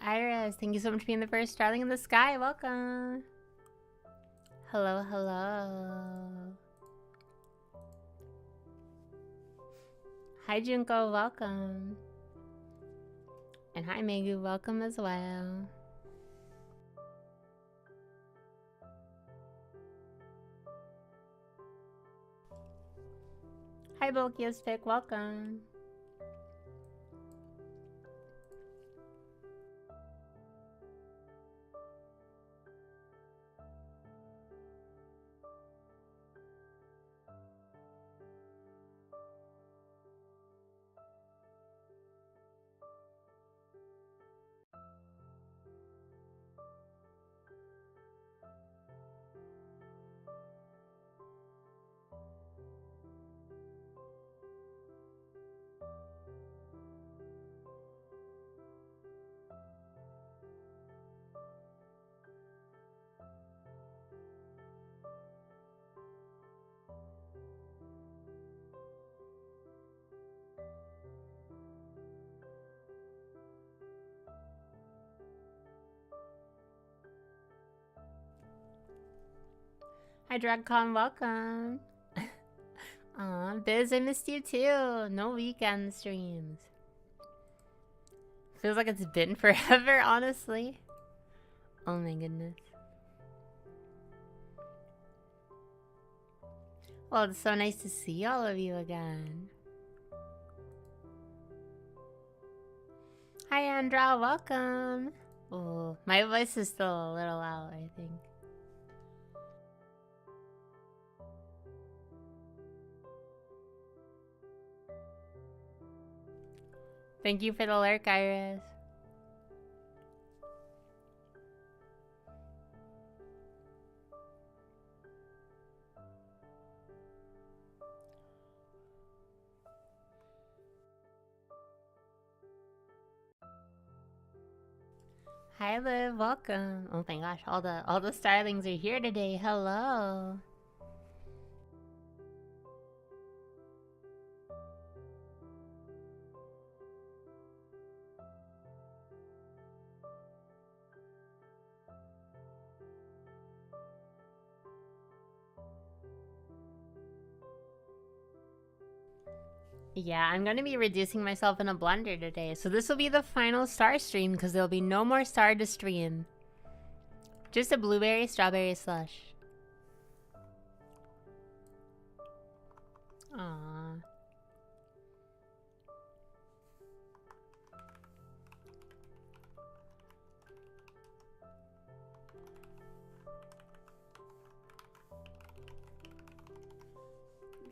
Iris, thank you so much for being the first starling in the sky. Welcome. Hello, hello. Hi, Junko. Welcome. And hi, Megu. Welcome as well. Hi, Bulkiest Pick. Welcome. Hi, DragCon. Welcome. Aw, Biz, I missed you too. No weekend streams. Feels like it's been forever, honestly. Oh my goodness. Well, it's so nice to see all of you again. Hi, Andra. Welcome. Oh, my voice is still a little out, I think. Thank you for the lurk, Iris. Hi, Liv. Welcome. Oh my gosh, all the starlings are here today. Hello. Yeah, I'm gonna be reducing myself in a blender today. So this will be the final star stream because there'll be no more star to stream. Just a blueberry strawberry slush. Aww.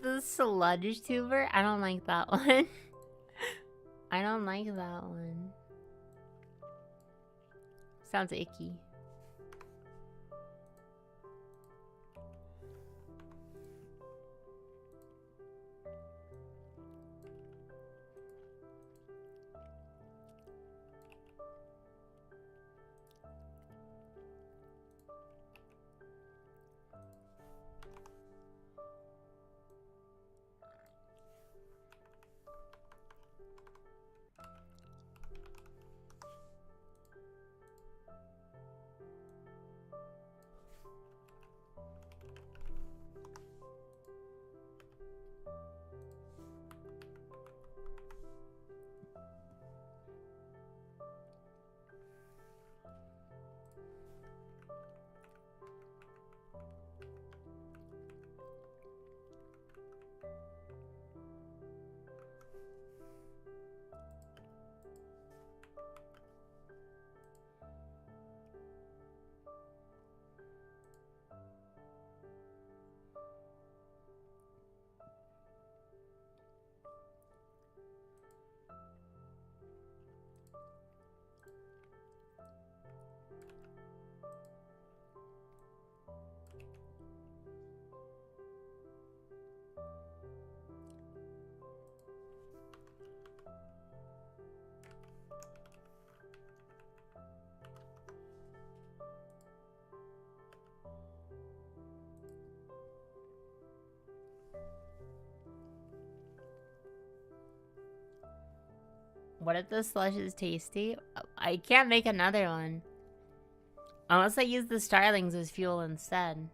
The sludge tuber? I don't like that one. I don't like that one. Sounds icky. What if the slush is tasty? I can't make another one. Unless I use the starlings as fuel instead.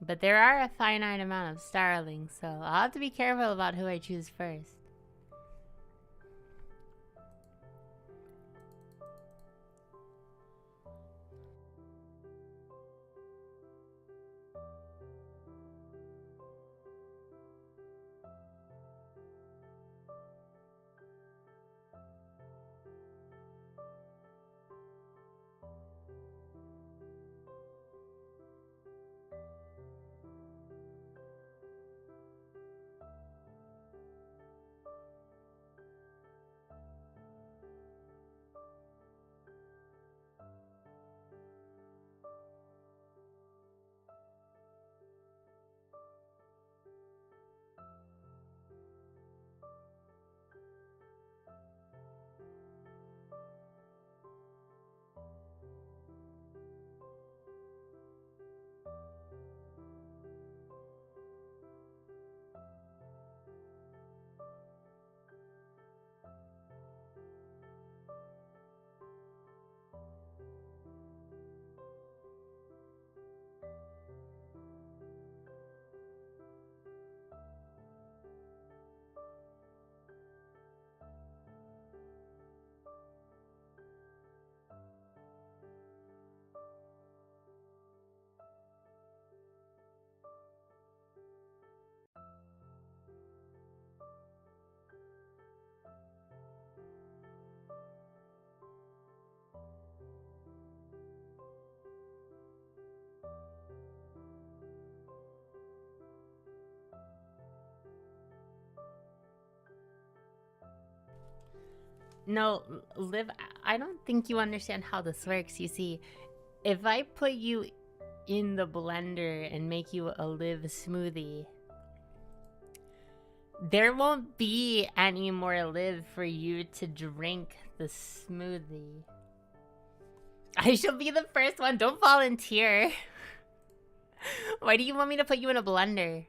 But there are a finite amount of starlings, so I'll have to be careful about who I choose first. No, Liv, I don't think you understand how this works. You see, if I put you in the blender and make you a Liv smoothie, there won't be any more Liv for you to drink the smoothie. I shall be the first one. Don't volunteer. Why do you want me to put you in a blender?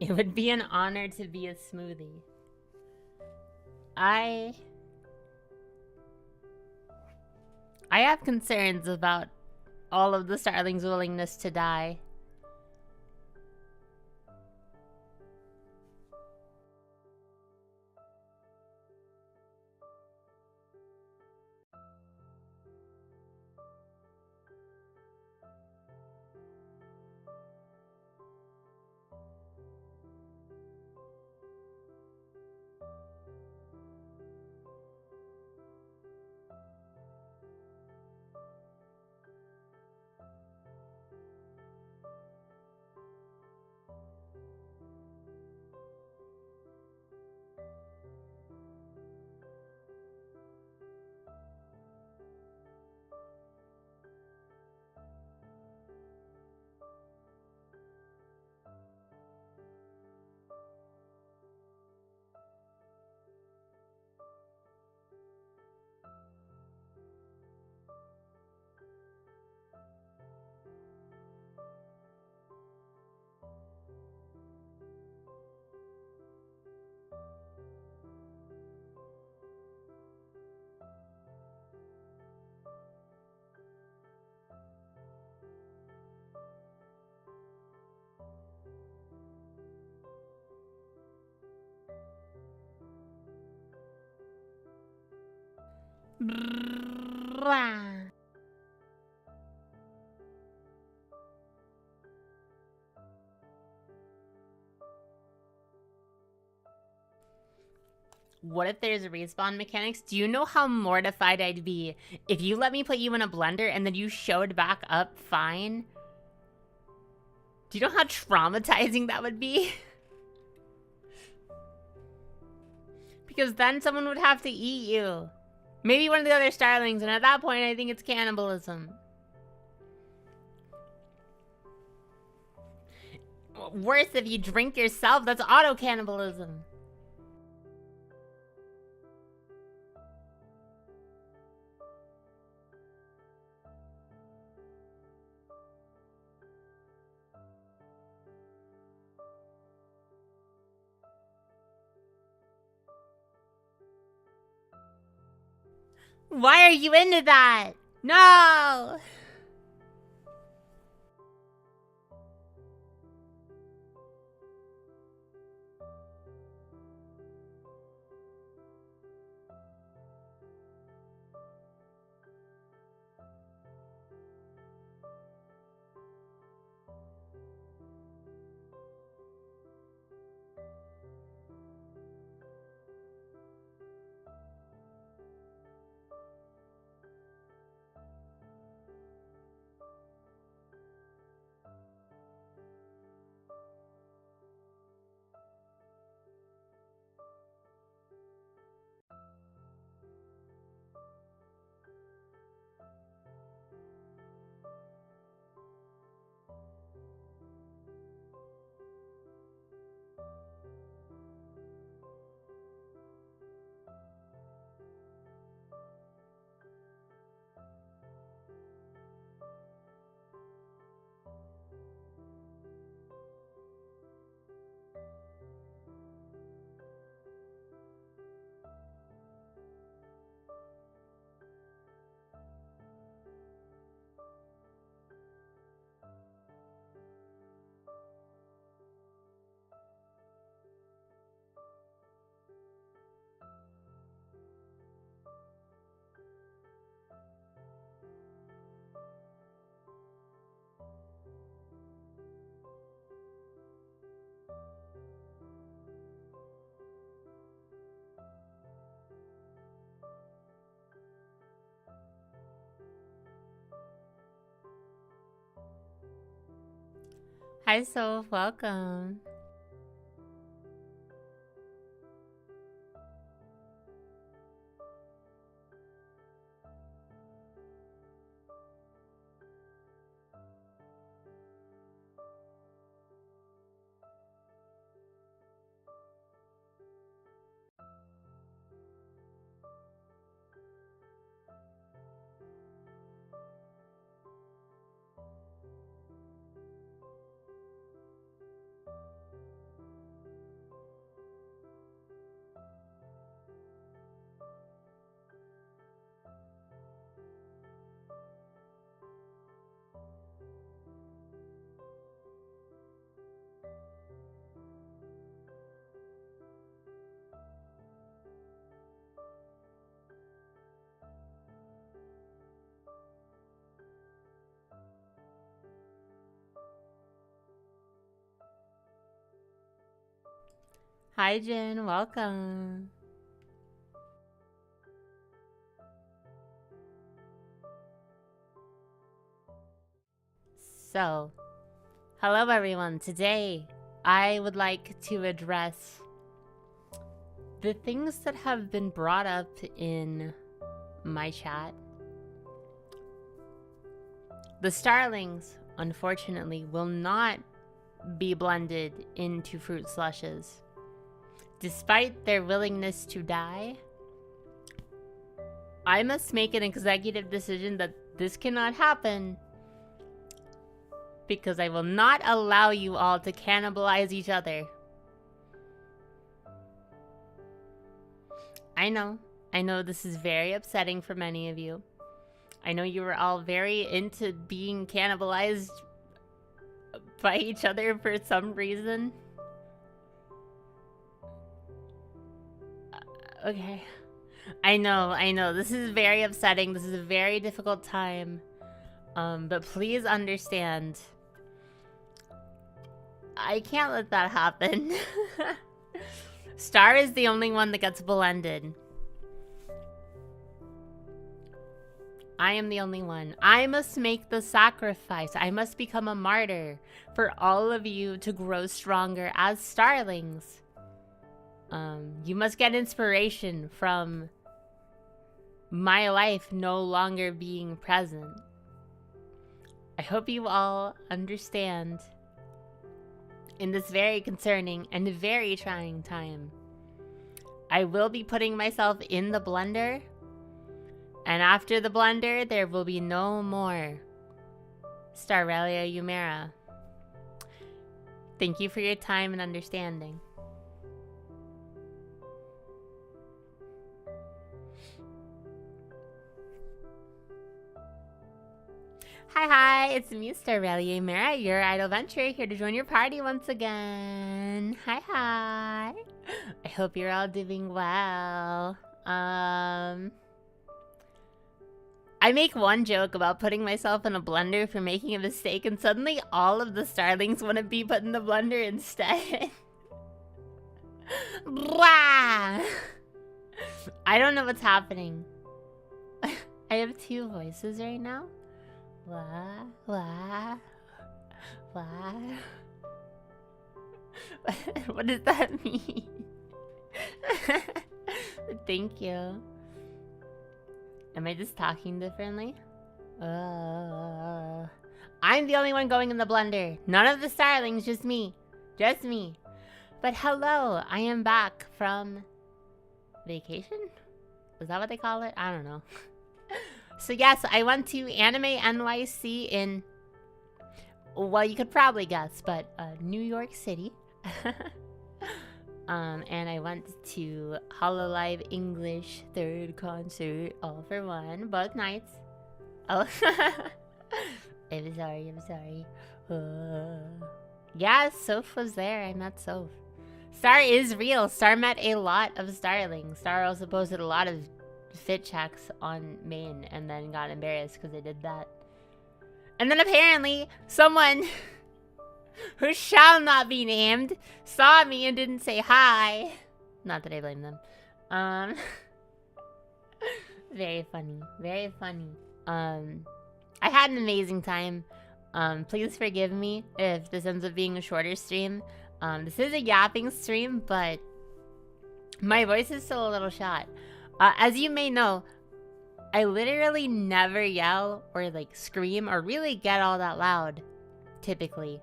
It would be an honor to be a smoothie. I have concerns about all of the starlings' willingness to die. What if there's respawn mechanics? Do you know how mortified I'd be if you let me put you in a blender and then you showed back up fine? Do you know how traumatizing that would be? Because then someone would have to eat you. Maybe one of the other starlings, and at that point I think it's cannibalism. worse if you drink yourself. That's auto-cannibalism. Why are you into that? No! Hi, Soph. Welcome. Hi, Jen. Welcome. So, hello everyone. Today, I would like to address the things that have been brought up in my chat. The starlings, unfortunately, will not be blended into fruit slushes. Despite their willingness to die, I must make an executive decision that this cannot happen, because I will not allow you all to cannibalize each other. I know this is very upsetting for many of you. I know you were all very into being cannibalized by each other for some reason. Okay. I know. This is very upsetting. This is a very difficult time. But please understand, I can't let that happen. Star is the only one that gets blended. I am the only one. I must make the sacrifice. I must become a martyr for all of you to grow stronger as starlings. You must get inspiration from my life no longer being present. I hope you all understand in this very concerning and very trying time. I will be putting myself in the blender, and after the blender, there will be no more Starelia Yumera. Thank you for your time and understanding. Hi, it's me, Starelia Yumera, your idolventurer, here to join your party once again. Hi. I hope you're all doing well. I make one joke about putting myself in a blender for making a mistake, and suddenly all of the starlings want to be put in the blender instead. Blah! I don't know what's happening. I have two voices right now. What does that mean? Thank you. Am I just talking differently? I'm the only one going in the blender. None of the starlings, just me. Just me. But hello, I am back from vacation? Is that what they call it? I don't know. So yes, I went to Anime NYC in, well, you could probably guess, but New York City. And I went to Hololive English 3rd concert, all for one, both nights. Oh, I'm sorry. Yeah, Soph was there. I met Soph. Star is real. Star met a lot of starlings. Star also posted a lot of fit checks on main and then got embarrassed because I did that. And then apparently someone who shall not be named saw me and didn't say hi. Not that I blame them. Very funny. I had an amazing time. Please forgive me if this ends up being a shorter stream. This is a yapping stream, but my voice is still a little shot. As you may know, I literally never yell or like scream or really get all that loud, typically.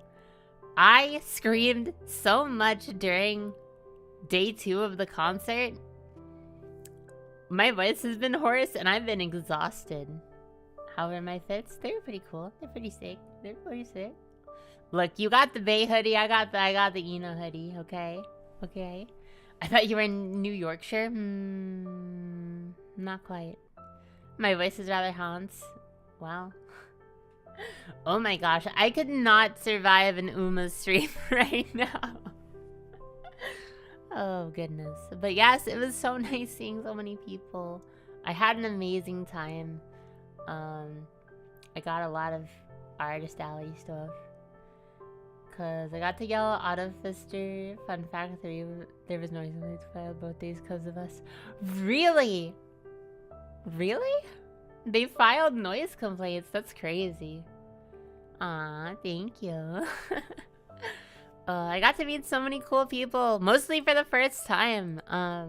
I screamed so much during day 2 of the concert. My voice has been hoarse and I've been exhausted. How are my fits? They're pretty cool. They're pretty sick. Look, you got the Bay hoodie. I got the Eno hoodie. Okay. I thought you were in New Yorkshire. Not quite. My voice is rather Hans. Wow. Oh my gosh, I could not survive an Uma stream right now. Oh goodness. But yes, it was so nice seeing so many people. I had an amazing time. I got a lot of Artist Alley stuff. Cause I got to yell out of Fister. Fun fact, there was noise complaints filed both days because of us. Really? They filed noise complaints? That's crazy. Aw, thank you. I got to meet so many cool people, mostly for the first time. I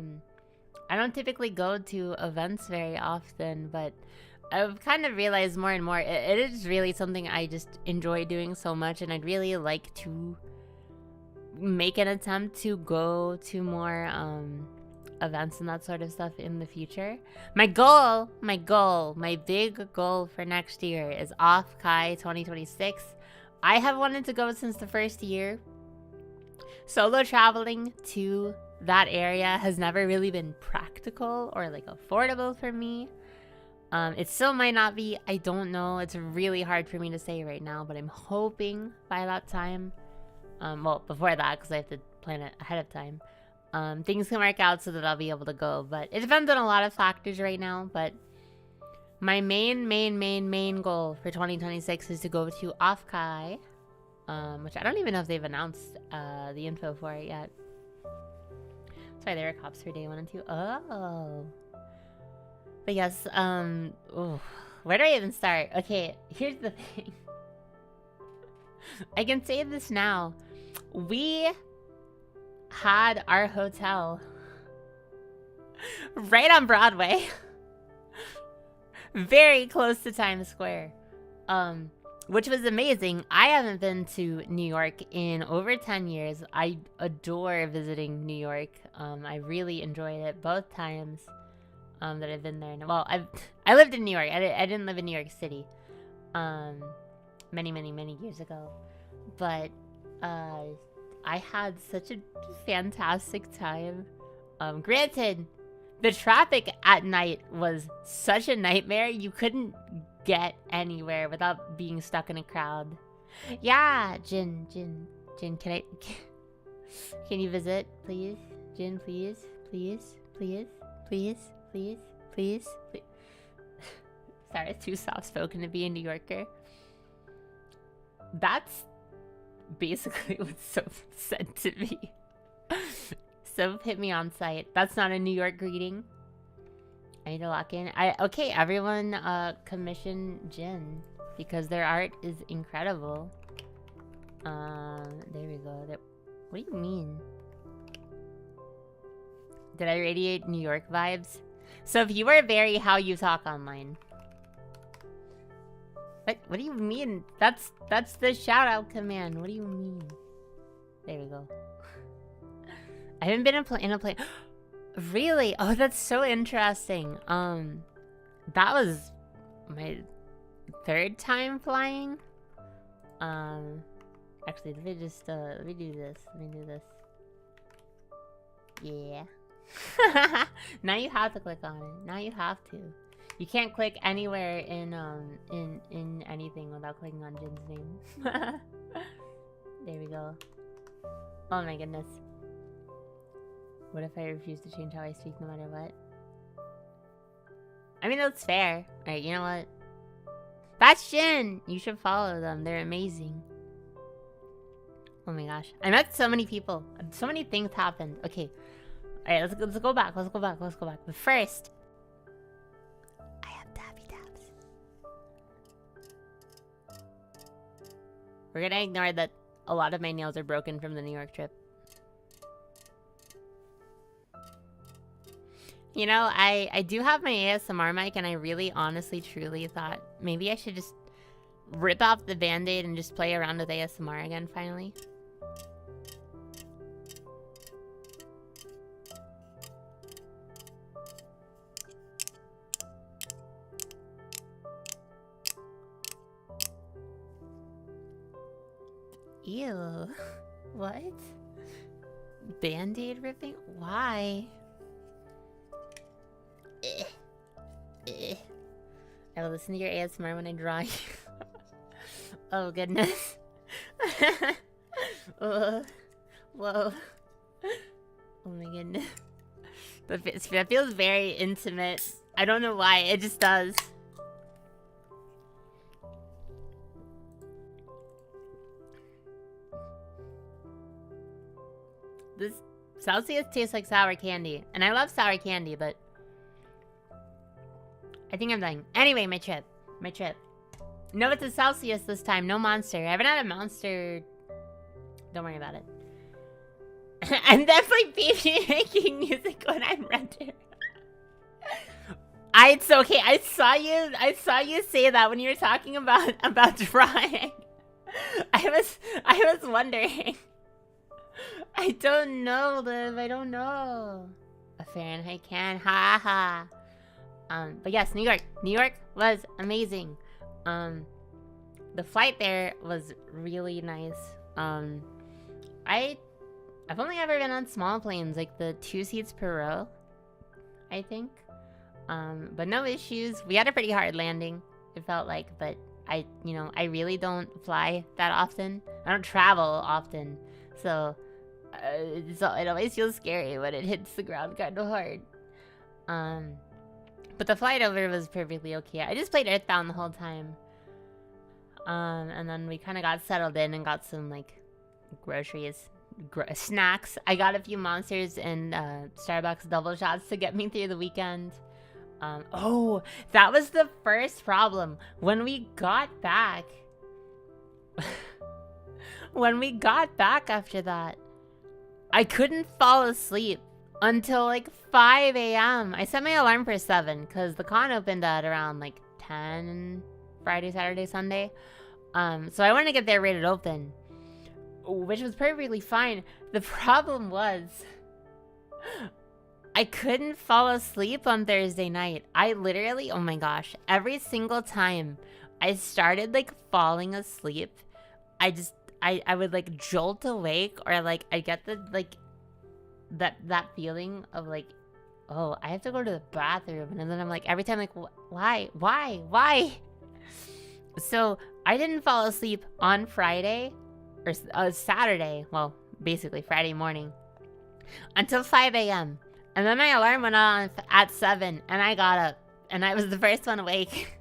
don't typically go to events very often, but I've kind of realized more and more it is really something I just enjoy doing so much, and I'd really like to make an attempt to go to more events and that sort of stuff in the future. My big goal for next year is Off Kai 2026. I have wanted to go since the first year. Solo traveling to that area has never really been practical or like affordable for me. It still might not be. I don't know. It's really hard for me to say right now, but I'm hoping by that time, well, before that, because I have to plan it ahead of time, things can work out so that I'll be able to go. But it depends on a lot of factors right now. But my main goal for 2026 is to go to Off Kai, which I don't even know if they've announced the info for it yet. Sorry, there were cops for day 1 and 2. Oh. But yes, where do I even start? Okay, here's the thing. I can say this now. We had our hotel right on Broadway. Very close to Times Square. which was amazing. I haven't been to New York in over 10 years. I adore visiting New York. I really enjoyed it both times that I've been there. Well, I lived in New York. I didn't live in New York City many years ago. But I had such a fantastic time. Granted, the traffic at night was such a nightmare. You couldn't get anywhere without being stuck in a crowd. Yeah, Jin, can you visit, please? Jin, please. Sorry, it's too soft-spoken to be a New Yorker. That's basically what Soph said to me. Soph hit me on site. That's not a New York greeting. I need to lock in. Okay, everyone commission Jin because their art is incredible. There we go. What do you mean? Did I radiate New York vibes? So if you are very how you talk online. What do you mean? That's the shout out command. What do you mean? There we go. I haven't been in a plane. Really? Oh, that's so interesting. That was my 3rd time flying. Actually, let me just let me do this. Yeah. Now you have to click on it. Now you have to. You can't click anywhere in anything without clicking on Jin's name. There we go. Oh my goodness. What if I refuse to change how I speak no matter what? I mean, that's fair. Alright, you know what? That's Jin! You should follow them. They're amazing. Oh my gosh. I met so many people. So many things happened. Okay. Alright, let's go back. Let's go back. But first, I have tappy taps. We're gonna ignore that a lot of my nails are broken from the New York trip. You know, I do have my ASMR mic, and I really, honestly, truly thought maybe I should just rip off the band-aid and just play around with ASMR again, finally. Ew. What? Band-aid ripping? Why? I will listen to your ASMR when I draw you. Oh goodness. Whoa. Oh my goodness. That feels very intimate. I don't know why, it just does. This Celsius tastes like sour candy. And I love sour candy, but I think I'm dying. Anyway, my trip. No, it's a Celsius this time. No Monster. I haven't had a Monster. Don't worry about it. I'm definitely baby making music when I'm rendered. It's okay. I saw you say that when you were talking about drawing. I was wondering. I don't know, Liv. I don't know. A Fahrenheit can. Ha ha. But yes, New York was amazing. The flight there was really nice. I've only ever been on small planes, like the 2 seats per row, I think. But no issues. We had a pretty hard landing, it felt like, but I really don't fly that often. I don't travel often, so it always feels scary when it hits the ground kind of hard. But the flight over was perfectly okay. I just played Earthbound the whole time. And then we kind of got settled in and got some, like, groceries, snacks. I got a few Monsters and Starbucks double shots to get me through the weekend. Oh, that was the first problem. When we got back... after that, I couldn't fall asleep until like 5 a.m. I set my alarm for 7 because the con opened at around like 10 Friday, Saturday, Sunday. So I wanted to get there rated open, which was perfectly fine. The problem was I couldn't fall asleep on Thursday night. I literally, oh my gosh, every single time I started like falling asleep, I would like jolt awake, or like I get the like that feeling of like, oh, I have to go to the bathroom, and then I'm like, every time like, why? So I didn't fall asleep on Friday or Saturday, well, basically Friday morning, until 5 a.m. And then my alarm went on at 7, and I got up, and I was the first one awake.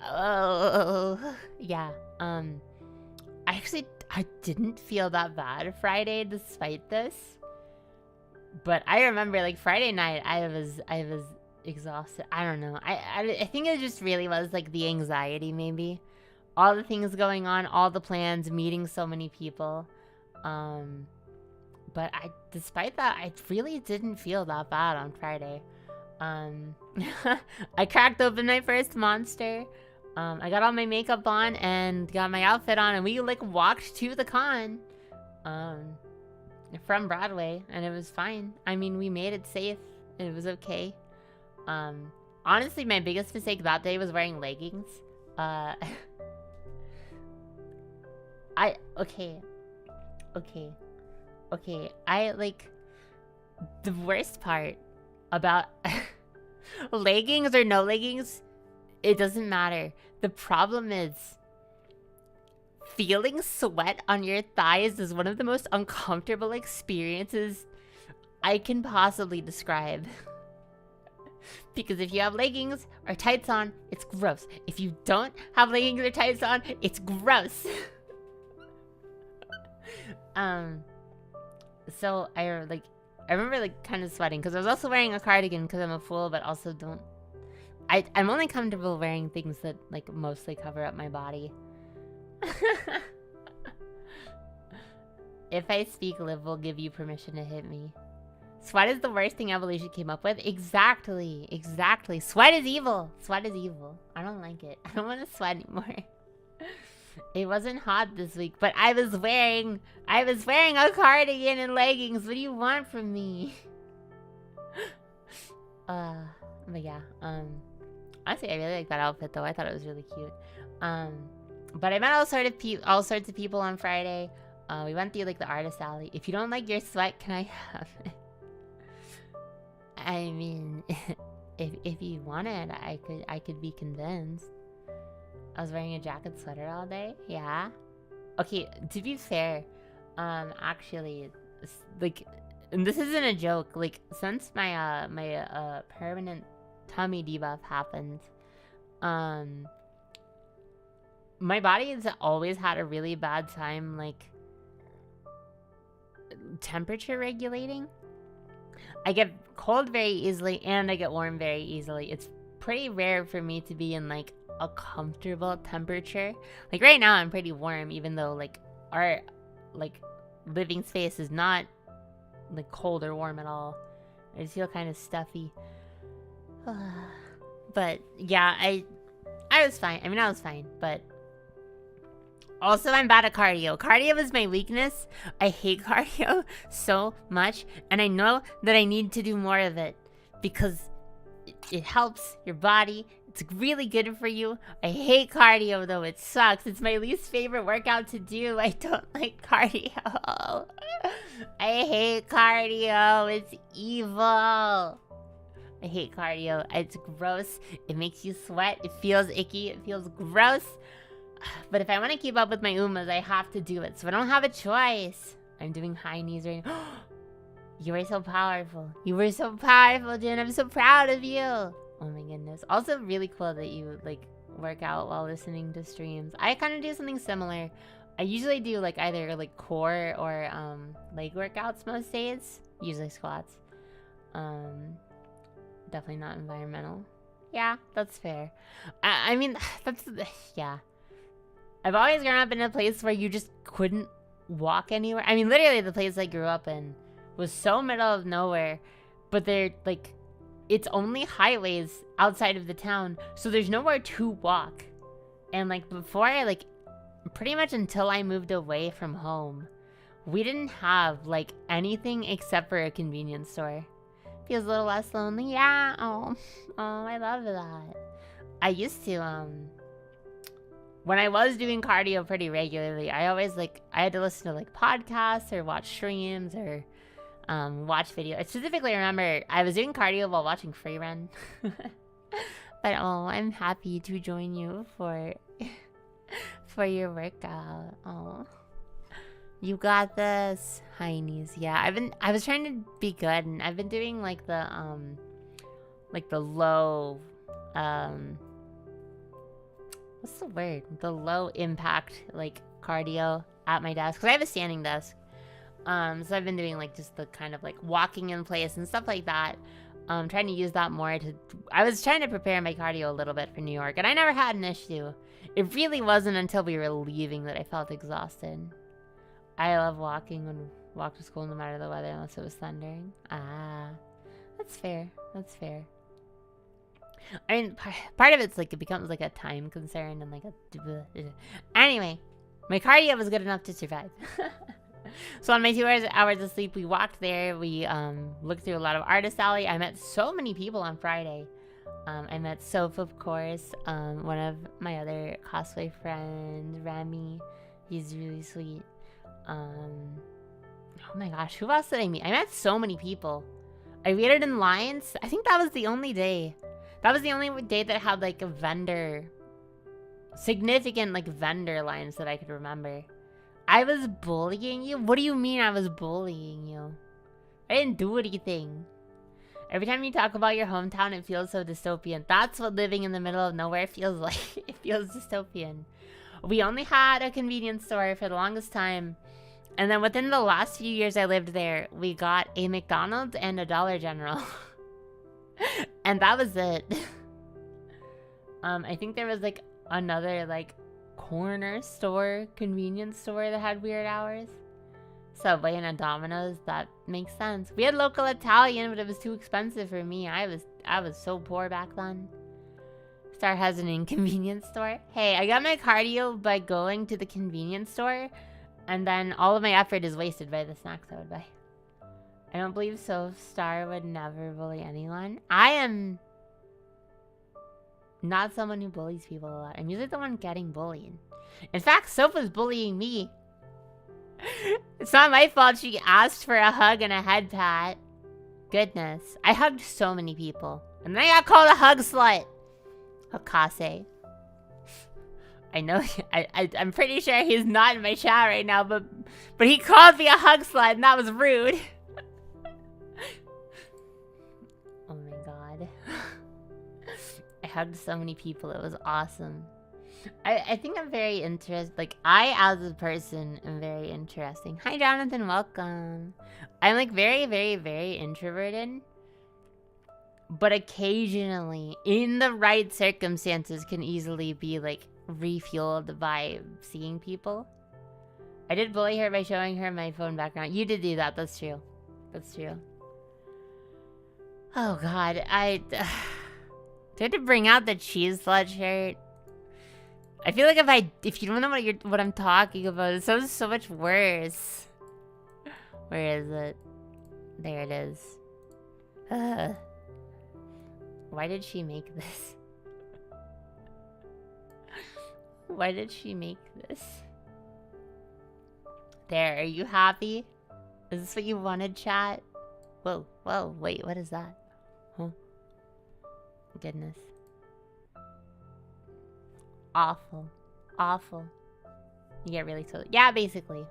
Oh, yeah. I didn't feel that bad Friday despite this. But I remember like Friday night, I was exhausted. I don't know. I think it just really was like the anxiety, maybe. All the things going on, all the plans, meeting so many people. But despite that, I really didn't feel that bad on Friday. I cracked open my first Monster. I got all my makeup on and got my outfit on, and we like walked to the con from Broadway, and it was fine. I mean, we made it safe. It was okay. Honestly, my biggest mistake that day was wearing leggings. Okay, I like the worst part about leggings or no leggings, it doesn't matter. The problem is feeling sweat on your thighs is one of the most uncomfortable experiences I can possibly describe. Because if you have leggings or tights on, it's gross. If you don't have leggings or tights on, it's gross. So I remember like kind of sweating because I was also wearing a cardigan because I'm a fool, but also I'm only comfortable wearing things that like mostly cover up my body. If I speak, Liv will give you permission to hit me. Sweat is the worst thing evolution came up with. Exactly. Sweat is evil. I don't like it. I don't want to sweat anymore. It wasn't hot this week, but I was wearing a cardigan and leggings. What do you want from me? But yeah, honestly, I really like that outfit though. I thought it was really cute. But I met all sorts of people on Friday. We went through like the artist alley. If you don't like your sweat, can I have it? I mean, if you want it, I could be convinced. I was wearing a jacket sweater all day. Yeah. Okay, to be fair, actually, like, and this isn't a joke. Like, since my my permanent tummy debuff happened, my body has always had a really bad time like temperature regulating. I get cold very easily and I get warm very easily. It's pretty rare for me to be in like a comfortable temperature. Like right now I'm pretty warm, even though like our like living space is not like cold or warm at all. I just feel kind of stuffy. But yeah, I was fine. I mean, I was fine, but also I'm bad at cardio. Cardio is my weakness. I hate cardio so much, and I know that I need to do more of it because it helps your body. It's really good for you. I hate cardio though. It sucks. It's my least favorite workout to do. I don't like cardio. I hate cardio. It's evil. I hate cardio. It's gross. It makes you sweat. It feels icky. It feels gross. But if I want to keep up with my Umas, I have to do it. So I don't have a choice. I'm doing high knees right now. You were so powerful. You were so powerful, Jen. I'm so proud of you. Oh my goodness. Also really cool that you like work out while listening to streams. I kind of do something similar. I usually do like either like core or leg workouts most days. Usually squats. Definitely not environmental. Yeah, that's fair. I mean, that's, yeah. I've always grown up in a place where you just couldn't walk anywhere. I mean, literally the place I grew up in was so middle of nowhere, but they're like, it's only highways outside of the town, so there's nowhere to walk. And like before I like pretty much until I moved away from home, we didn't have like anything except for a convenience store. Feels a little less lonely. Yeah. Oh, I love that. I used to when I was doing cardio pretty regularly, I always like I had to listen to like podcasts or watch streams or watch videos. I specifically remember I was doing cardio while watching free run. But I'm happy to join you for your workout. Oh, you got this, Heinies. Yeah, I was trying to be good, and I've been doing like the low what's the word? The low impact like cardio at my desk because I have a standing desk. So I've been doing like just the kind of like walking in place and stuff like that. Trying to use that more I was trying to prepare my cardio a little bit for New York, and I never had an issue. It really wasn't until we were leaving that I felt exhausted. I love walking and walk to school no matter the weather unless it was thundering. Ah, that's fair. That's fair. I mean, part of it's like it becomes like a time concern and like a... Anyway, my cardio was good enough to survive. So on my 2 hours of sleep, we walked there. We looked through a lot of Artist Alley. I met so many people on Friday. I met Soph, of course. One of my other cosplay friends, Rami. He's really sweet. Oh my gosh, who else did I meet? I met so many people. I waited in lines. I think that was the only day. That was the only day that had like a significant like vendor lines that I could remember. I was bullying you? What do you mean I was bullying you? I didn't do anything. Every time you talk about your hometown, it feels so dystopian. That's what living in the middle of nowhere feels like. It feels dystopian. We only had a convenience store for the longest time. And then within the last few years I lived there, we got a McDonald's and a Dollar General. And that was it. I think there was like another like corner store, convenience store that had weird hours. Subway and a Domino's, that makes sense. We had local Italian, but it was too expensive for me. I was so poor back then. Star has an inconvenience store. Hey, I got my cardio by going to the convenience store, and then all of my effort is wasted by the snacks I would buy. I don't believe so. Star would never bully anyone. I am not someone who bullies people a lot. I'm usually the one getting bullied. In fact, Soph was bullying me. It's not my fault she asked for a hug and a head pat. Goodness. I hugged so many people. And then I got called a hug slut. Hakase. I know, I'm pretty sure he's not in my chat right now, but he called me a hug slut and that was rude. Oh my god. I hugged so many people, it was awesome. I think I'm very interested, like, I as a person am very interesting. Hi Jonathan, welcome. I'm like very, very, very introverted. But occasionally, in the right circumstances, can easily be like refueled by seeing people. I did bully her by showing her my phone background. You did do that, that's true. That's true. Oh god, do I have to bring out the cheese slut shirt? I feel like if you don't know what I'm talking about, it sounds so much worse. Where is it? There it is. Why did she make this? Why did she make this? There, are you happy? Is this what you wanted, chat? Whoa, whoa, wait, what is that? Huh? Goodness. Awful. Awful. You get really tilted. Yeah, basically.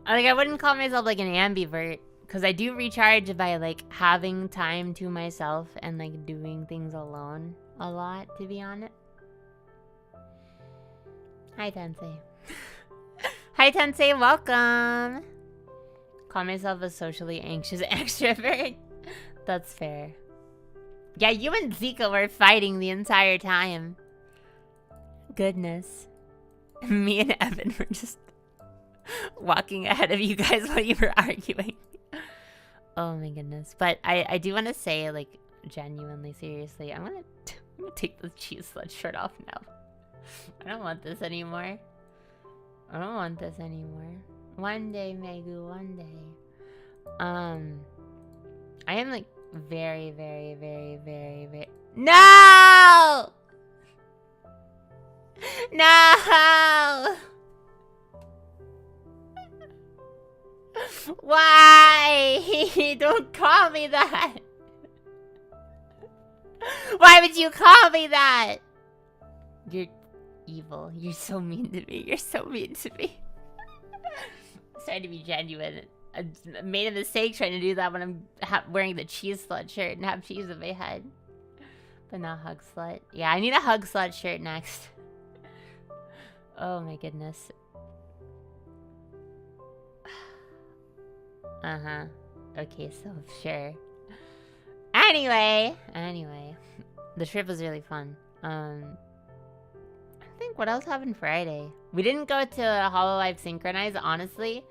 Like, I wouldn't call myself like an ambivert, because I do recharge by like having time to myself and like doing things alone a lot, to be honest. Hi Tensei. Hi Tensei, welcome. Call myself a socially anxious extrovert. That's fair. Yeah, you and Zika were fighting the entire time. Goodness. Me and Evan were just walking ahead of you guys while you were arguing. Oh my goodness. But I do want to say, like, genuinely, seriously, I'm gonna take the cheese slut shirt off now. I don't want this anymore. I don't want this anymore. One day, Megu, one day. I am like very, very, very, very, very... No! No! Why? Don't call me that. Why would you call me that? You're evil. You're so mean to me. You're so mean to me. I'm trying to be genuine. I made a mistake trying to do that when I'm wearing the cheese slut shirt and have cheese on my head. But not hug slut. Yeah, I need a hug slut shirt next. Oh my goodness. Uh-huh. Okay, so sure. Anyway. The trip was really fun. I think what else happened Friday? We didn't go to Hololive Synchronize, honestly.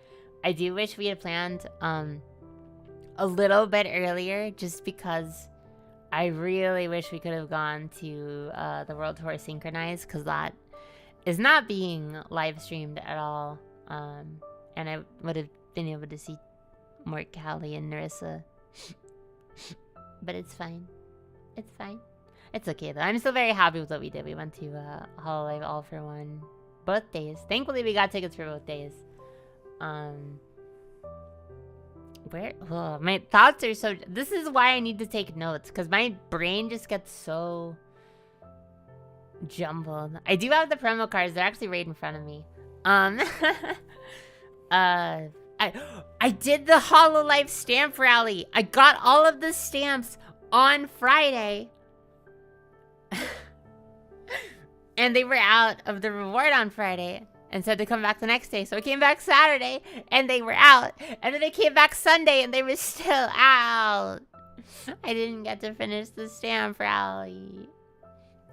I do wish we had planned a little bit earlier, just because I really wish we could have gone to the World Tour Synchronize, because that is not being live streamed at all. And I would have been able to see more Callie and Narissa. But it's fine. It's fine. It's okay though. I'm still very happy with what we did. We went to Hololive All for One both days. Thankfully we got tickets for both days. My thoughts are so... This is why I need to take notes, because my brain just gets so jumbled. I do have the promo cards. They're actually right in front of me. I did the Hololive stamp rally. I got all of the stamps on Friday. And they were out of the reward on Friday and said to come back the next day. So I came back Saturday and they were out. And then I came back Sunday and they were still out. I didn't get to finish the stamp rally.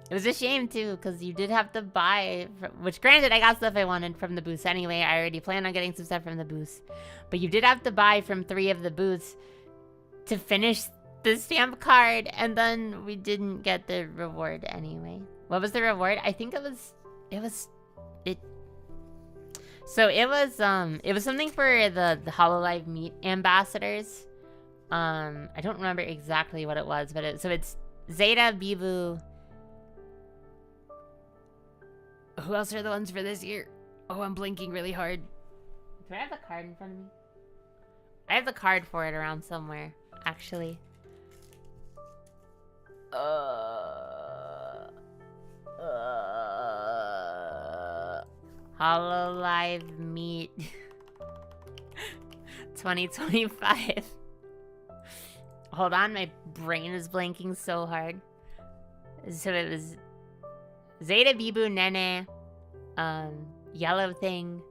It was a shame too, because you did have to buy, which granted I got stuff I wanted from the booths anyway. I already planned on getting some stuff from the booths. But you did have to buy from 3 of the booths to finish the stamp card, and then we didn't get the reward anyway. What was the reward? I think it was something for the Hololive Meet ambassadors. I don't remember exactly what it was, but it's Zeta, Bibu. Who else are the ones for this year? Oh, I'm blinking really hard. Do I have the card in front of me? I have the card for it around somewhere, actually. Hololive Meet 2025. Hold on, my brain is blanking so hard. So it was Zeta, Bibu, Nene, Yellow Thing,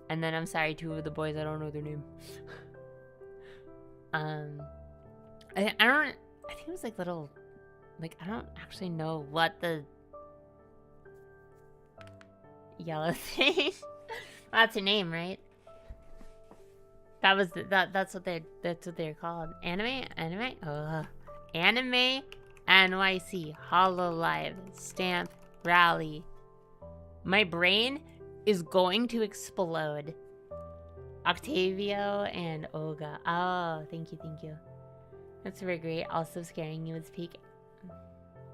and then I'm sorry, 2 of the boys, I don't know their name. I think it was like little, like, I don't actually know what the Yellow Thing. That's her name, right? That was that's what they're called. Anime NYC Hololive Stamp Rally. My brain is going to explode. Octavio and Olga. Oh, thank you. That's very great. Also scaring you was peak.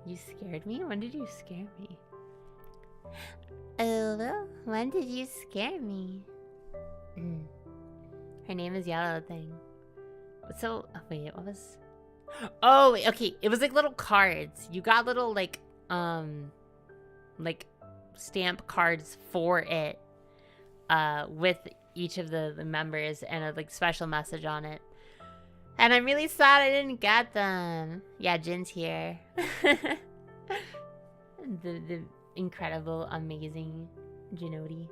You scared me? When did you scare me? Oh, when did you scare me? Her name is Yellow Thing. So, oh, wait, what was... Oh, okay. It was like little cards. You got little like stamp cards for it with each of the members and a like special message on it. And I'm really sad I didn't get them. Yeah, Jin's here. the incredible, amazing Jinodi.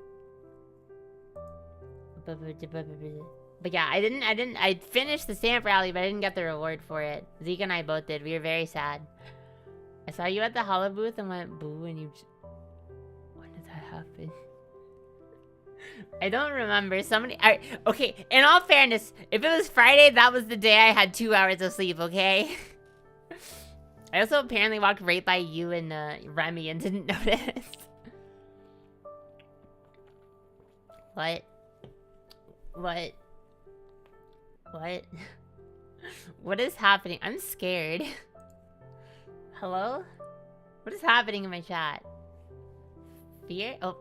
But yeah, I finished the stamp rally, but I didn't get the reward for it. Zeke and I both did. We were very sad. I saw you at the holo booth and went boo, and you... When did that happen? I don't remember. Okay, in all fairness, if it was Friday, that was the day I had 2 hours of sleep, okay? I also apparently walked right by you and Remy and didn't notice. What? What? What? What is happening? I'm scared. Hello? What is happening in my chat? Fear? Oh,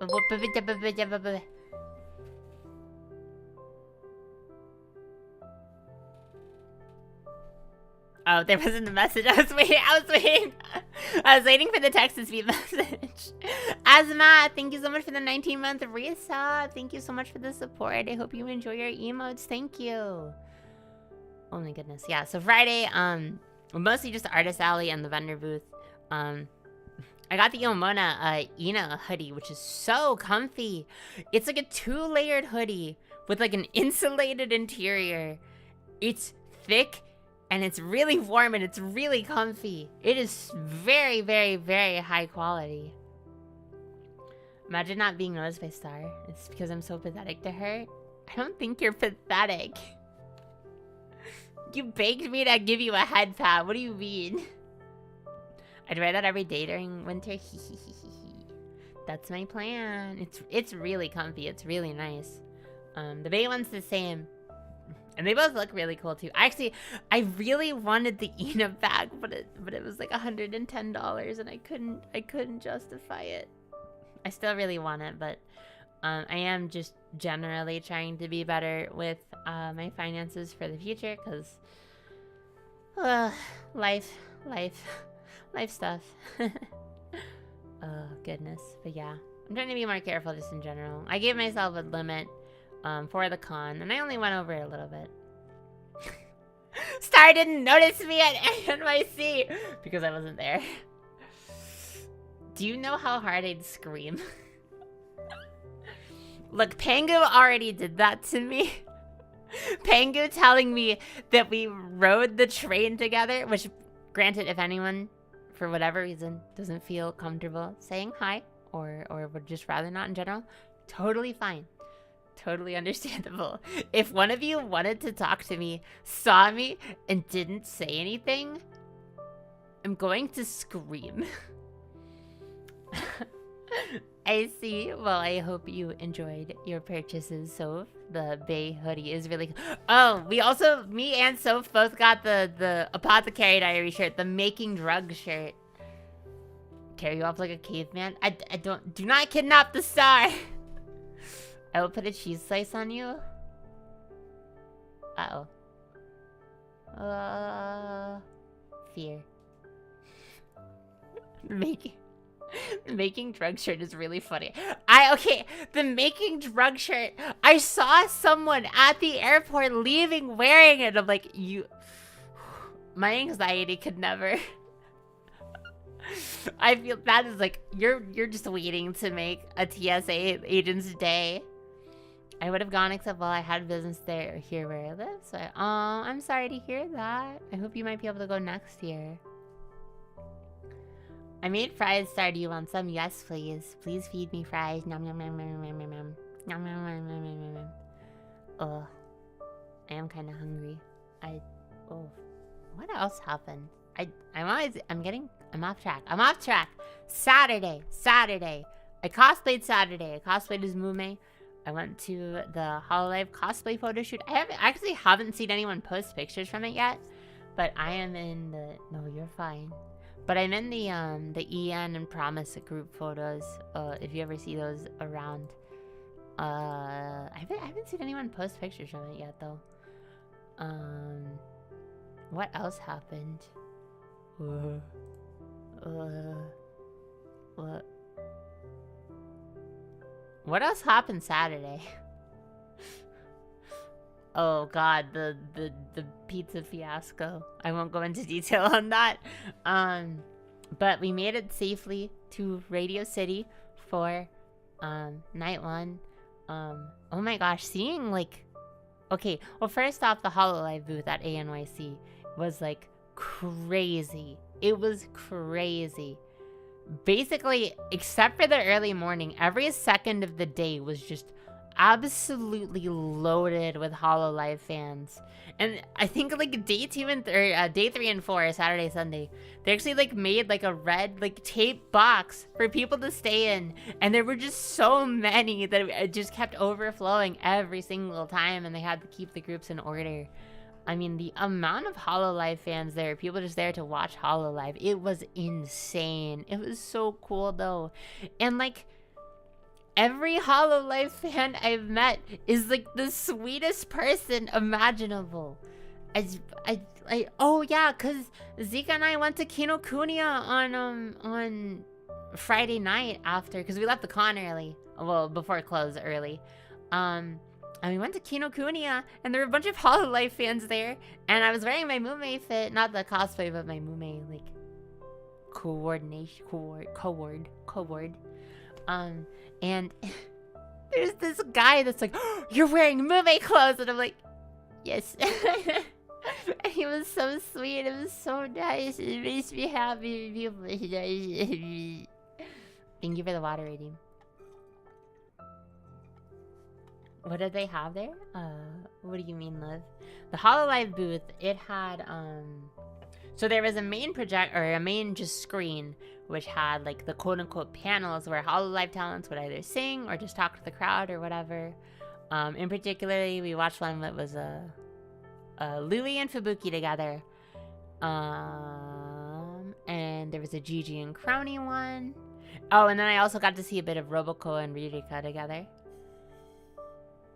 oh, there wasn't a message. I was waiting for the text to speak message. Asma, thank you so much for the 19-month resub. Thank you so much for the support. I hope you enjoy your emotes. Thank you. Oh my goodness. Yeah, so Friday, mostly just the artist alley and the vendor booth. I got the Ilmona Ina hoodie, which is so comfy. It's like a 2-layered hoodie with like an insulated interior. It's thick and it's really warm and it's really comfy. It is very, very, very high quality. Imagine not being noticed by Star. It's because I'm so pathetic to her. I don't think you're pathetic. You begged me to give you a head pat. What do you mean? I'd wear that every day during winter. That's my plan. It's really comfy. It's really nice. The bay one's the same. And they both look really cool too. Actually, I really wanted the Ina bag, but it was like $110 and I couldn't justify it. I still really want it, but I am just generally trying to be better with my finances for the future, because life stuff. Oh goodness. But yeah, I'm trying to be more careful just in general. I gave myself a limit for the con, and I only went over it a little bit. Star didn't notice me at NYC because I wasn't there. Do you know how hard I'd scream? Look, Pangu already did that to me. Pangu telling me that we rode the train together, which, granted, if anyone, for whatever reason, doesn't feel comfortable saying hi, or would just rather not in general, totally fine. Totally understandable. If one of you wanted to talk to me, saw me, and didn't say anything, I'm going to scream. I see. Well, I hope you enjoyed your purchases, Soph. The Bay hoodie is really... Oh, we also... Me and Soph both got the Apothecary Diary shirt. The Making Drug shirt. Carry you off like a caveman? I don't... Do not kidnap the Star! I will put a cheese slice on you. Uh-oh. Fear. Making drug shirt is really funny. Okay, the Making drug shirt. I saw someone at the airport leaving wearing it. I'm like, my anxiety could never. I feel that is like, you're just waiting to make a TSA agent's day. I would have gone, except, well, I had business there here where I live. So, I'm sorry to hear that. I hope you might be able to go next year. I made fries, Star. Do you want some? Yes, please. Please feed me fries. Nom nom nom nom nom nom nom. Nom nom nom nom nom nom. Ugh. I am kind of hungry. Oh. What else happened? I'm off track. I'm off track. Saturday. I cosplayed Saturday. I cosplayed as Mume. I went to the Hololive cosplay photo shoot. I actually haven't seen anyone post pictures from it yet, but I am in the... No, you're fine. But I'm in the EN and Promise group photos. If you ever see those around. I haven't seen anyone post pictures from it yet, though. What else happened? What else happened Saturday? Oh god, the pizza fiasco. I won't go into detail on that. But we made it safely to Radio City for night one. Oh my gosh, seeing like... Okay, well first off, the Hololive booth at ANYC was like crazy. It was crazy. Basically, except for the early morning, every second of the day was just absolutely loaded with Hololive fans. And I think like day 3 and 4, Saturday, Sunday, they actually like made like a red like tape box for people to stay in, and there were just so many that it just kept overflowing every single time, and they had to keep the groups in order. I mean, the amount of Hololive fans there, people just there to watch Hololive, it was insane. It was so cool though. And like, every Hololive fan I've met is like the sweetest person imaginable. Oh yeah, cause Zika and I went to Kinokuniya on Friday night after, cause we left the con early. Well, before it closed early. And we went to Kinokuniya, and there were a bunch of Hololive fans there, and I was wearing my Mume fit, not the cosplay, but my Mume, like, co-word. And there's this guy that's like, oh, you're wearing Mume clothes, and I'm like, yes. And he was so sweet, it was so nice, it makes me happy. Thank you for the water rating. What did they have there? What do you mean, Liv? The Hololive booth, it had, so there was a main project, or a main just screen, which had, like, the quote-unquote panels where Hololive talents would either sing or just talk to the crowd or whatever. In particular, we watched one that was, Louie and Fubuki together. And there was a Gigi and Crowny one. Oh, and then I also got to see a bit of Roboco and Ririka together.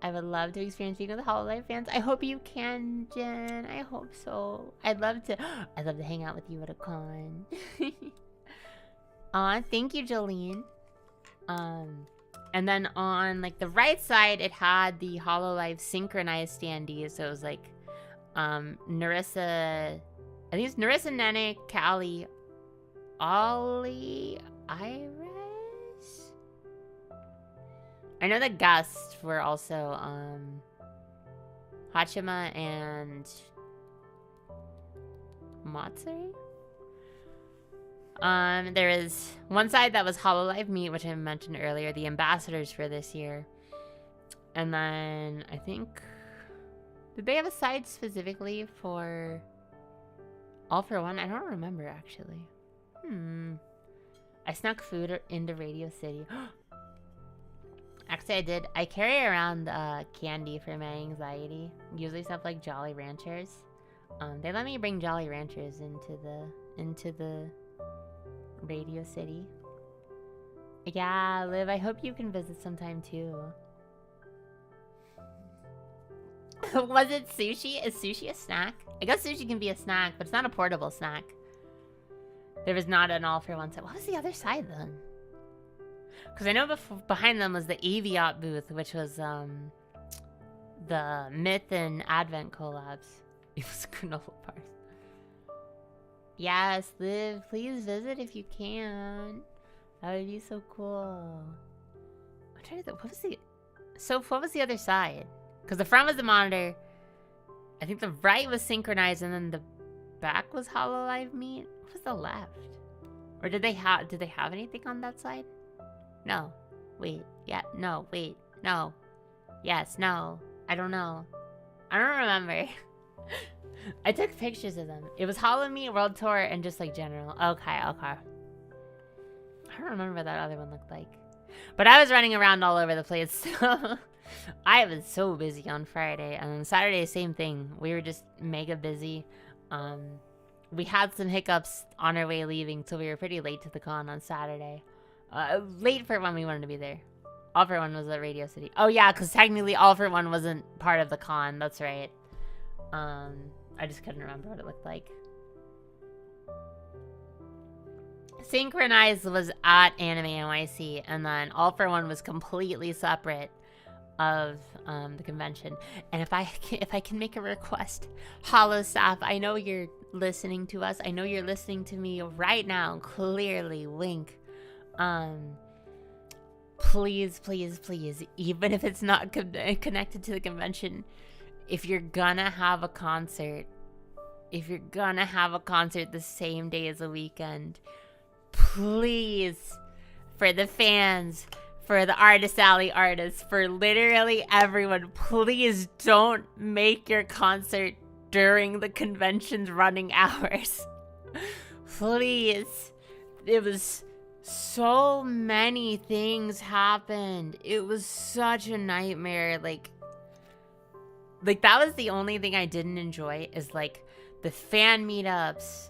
I would love to experience being with the Hololive fans. I hope you can, Jen. I hope so. I'd love to hang out with you at a con. Aw, thank you, Jolene. And then on like the right side, it had the Hololive synchronized standees. So it was like Narissa, I think it's Narissa, Nene, Callie, Ollie, Iris. I know the guests were also Hachima and Matsuri. There is one side that was Hololive Meet, which I mentioned earlier, the ambassadors for this year. And then I think, did they have a side specifically for All For One? I don't remember actually. I snuck food into Radio City. Actually, I did. I carry around candy for my anxiety. Usually stuff like Jolly Ranchers. They let me bring Jolly Ranchers into the Radio City. Yeah, Liv, I hope you can visit sometime too. Was it sushi? Is sushi a snack? I guess sushi can be a snack, but it's not a portable snack. There was not an All For One set. What was the other side then? Because I know behind them was the Aviot booth, which was the Myth and Advent collabs. It was granola bars. Yes, Liv, please visit if you can. That would be so cool. I'm trying to think, what was the other side? Because the front was the monitor. I think the right was synchronized, and then the back was Hololive Meet. What was the left? Or did they have anything on that side? No. Wait. Yeah. No. Wait. No. Yes. No. I don't know. I don't remember. I took pictures of them. It was Hollow Meet, World Tour, and just like general. Okay. I don't remember what that other one looked like. But I was running around all over the place. So I was so busy on Friday. And on Saturday, same thing. We were just mega busy. We had some hiccups on our way leaving, so we were pretty late to the con on Saturday. Late for when we wanted to be there. All For One was at Radio City. Oh yeah, because technically All For One wasn't part of the con. That's right. I just couldn't remember what it looked like. Synchronized was at Anime NYC, and then All For One was completely separate of the convention. And if I can make a request, Hollow staff, I know you're listening to us. I know you're listening to me right now. Clearly, wink. Please, even if it's not connected to the convention, if you're gonna have a concert the same day as the weekend, please, for the fans, for the Artist Alley artists, for literally everyone, please don't make your concert during the convention's running hours. Please. It was so many things happened. It was such a nightmare. Like that was the only thing I didn't enjoy, is like the fan meetups.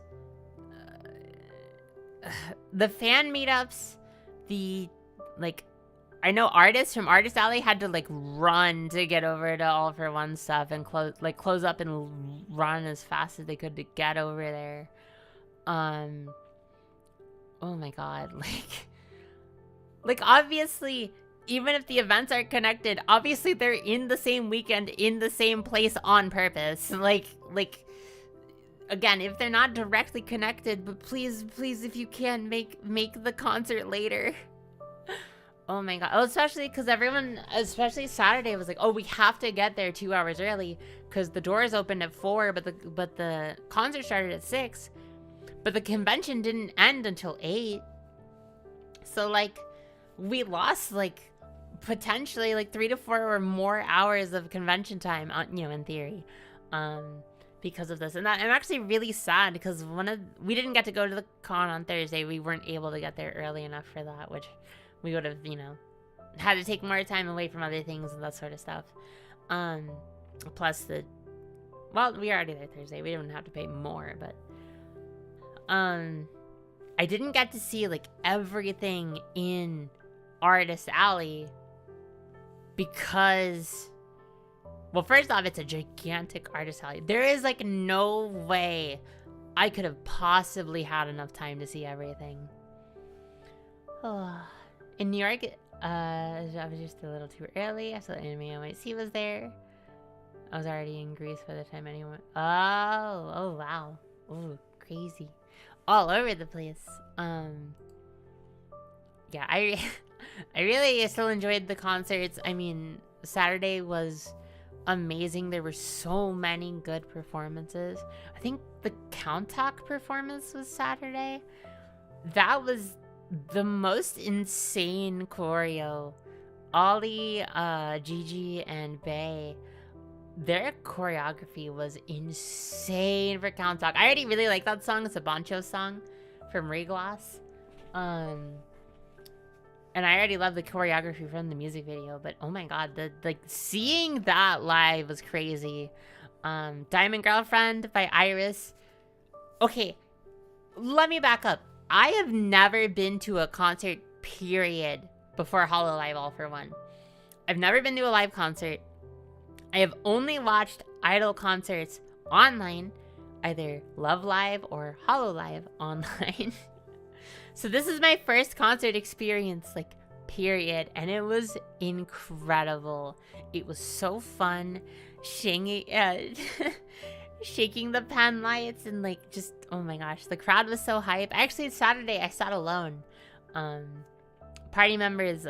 The like, I know artists from Artist Alley had to like run to get over to All For One stuff and close up and run as fast as they could to get over there. Oh my god, like obviously, even if the events aren't connected, obviously they're in the same weekend, in the same place on purpose. Like, again, if they're not directly connected, but please, if you can, make the concert later. Oh my god. Oh, especially because everyone, especially Saturday, was like, oh, we have to get there 2 hours early because the doors opened at 4, but the concert started at 6. But the convention didn't end until 8. So, like, we lost, like, potentially, like, 3 to 4 or more hours of convention time, in theory, because of this. And I'm actually really sad because we didn't get to go to the con on Thursday. We weren't able to get there early enough for that, which we would have, had to take more time away from other things and that sort of stuff. Plus we were already there Thursday. We didn't have to pay more, but... I didn't get to see, like, everything in Artist Alley because, well, first off, it's a gigantic Artist Alley. There is, like, no way I could have possibly had enough time to see everything. In New York, I was just a little too early. I saw the anime I might see was there. I was already in Greece by the time anyone... Oh, wow. Oh, crazy. All over the place. Yeah, I really still enjoyed the concerts. I mean, Saturday was amazing. There were so many good performances. I think the Count Talk performance was Saturday. That was the most insane choreo. Ollie, Gigi, and Bae, their choreography was insane for Count Talk. I already really like that song. It's a Bancho song from Reglass. And I already love the choreography from the music video, but oh my god, seeing that live was crazy. Diamond Girlfriend by Iris. Okay, let me back up. I have never been to a concert, period, before Hololive All For One. I've never been to a live concert. I have only watched idol concerts online, either Love Live or Hololive online. So this is my first concert experience, like, period, and it was incredible. It was so fun, shaking the pen lights and, like, just, oh my gosh, the crowd was so hype. Actually, Saturday I sat alone. Party members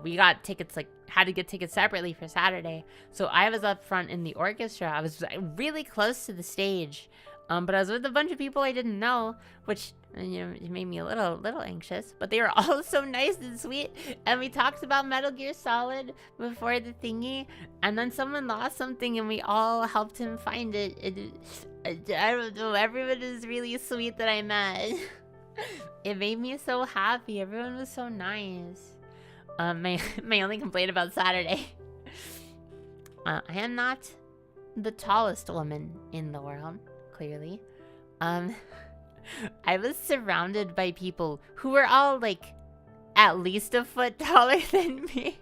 we got tickets, like, had to get tickets separately for Saturday. So I was up front in the orchestra. I was really close to the stage. But I was with a bunch of people I didn't know, which, it made me a little anxious. But they were all so nice and sweet. And we talked about Metal Gear Solid before the thingy. And then someone lost something and we all helped him find it. I don't know. Everyone is really sweet that I met. It made me so happy. Everyone was so nice. My only complaint about Saturday. I am not the tallest woman in the world, clearly. I was surrounded by people who were all, like, at least a foot taller than me.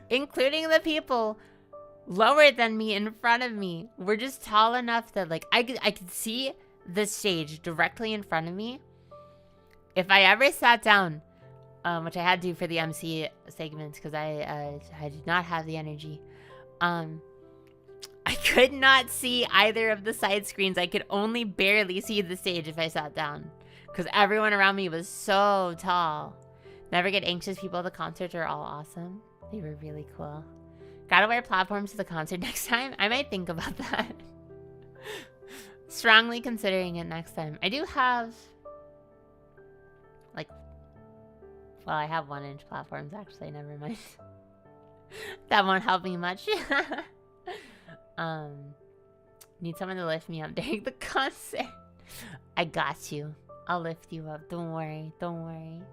Including the people lower than me in front of me. Were just tall enough that, like, I could see the stage directly in front of me. If I ever sat down, which I had to for the MC segments because I did not have the energy, I could not see either of the side screens. I could only barely see the stage if I sat down because everyone around me was so tall. Never get anxious. People at the concert are all awesome. They were really cool. Gotta wear platforms to the concert next time. I might think about that. Strongly considering it next time. I do have, like, Well, I have 1-inch platforms, actually. Never mind. That won't help me much. Need someone to lift me up during the concert. I got you. I'll lift you up. Don't worry. Don't worry.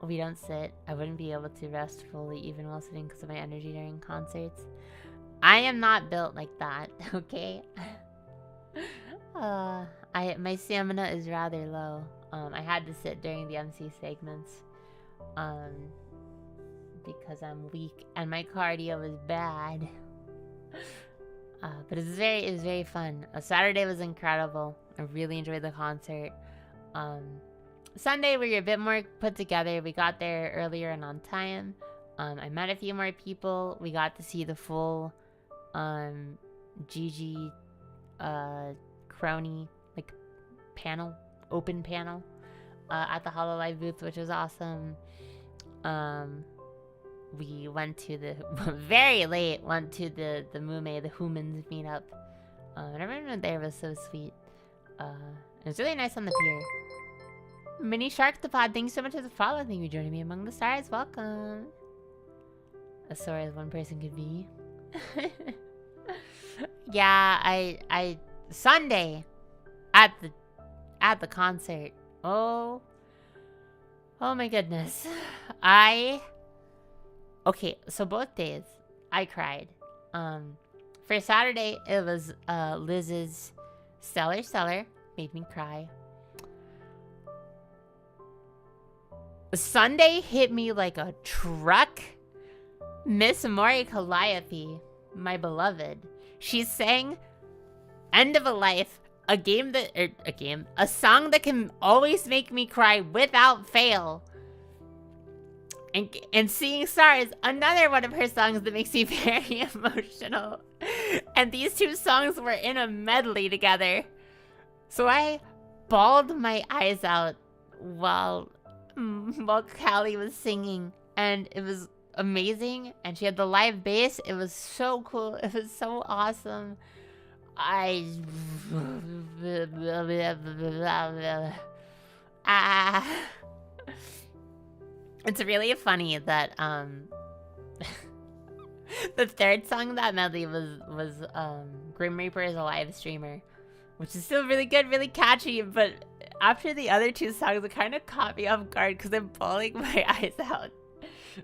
We don't sit. I wouldn't be able to rest fully even while sitting because of my energy during concerts. I am not built like that, okay? My stamina is rather low. I had to sit during the MC segments. Because I'm weak and my cardio is bad. But it was very fun. Saturday was incredible. I really enjoyed the concert. Sunday we were a bit more put together. We got there earlier and on time. I met a few more people. We got to see the full GG crony like panel, open panel at the HoloLive booth, which was awesome. We went to the very late went to the Mume, the humans meetup. And everyone there was so sweet. It was really nice on the pier. Mini Shark the Pod, thanks so much for the follow. Thank you for joining me among the stars. Welcome. As sore as one person could be. Yeah, I Sunday at the concert. Oh my goodness. Okay, so both days I cried. For Saturday it was Liz's Stellar made me cry. Sunday hit me like a truck. Miss Mori Calliope, my beloved, she sang End of a Life, a song that can always make me cry without fail. And Seeing Stars, another one of her songs that makes me very emotional. And these two songs were in a medley together. So I bawled my eyes out while Callie was singing. And it was amazing. And she had the live bass. It was so cool. It was so awesome. It's really funny that the third song of that medley was Grim Reaper is a live streamer, which is still really good, really catchy, but after the other two songs it kind of caught me off guard because I'm bawling my eyes out.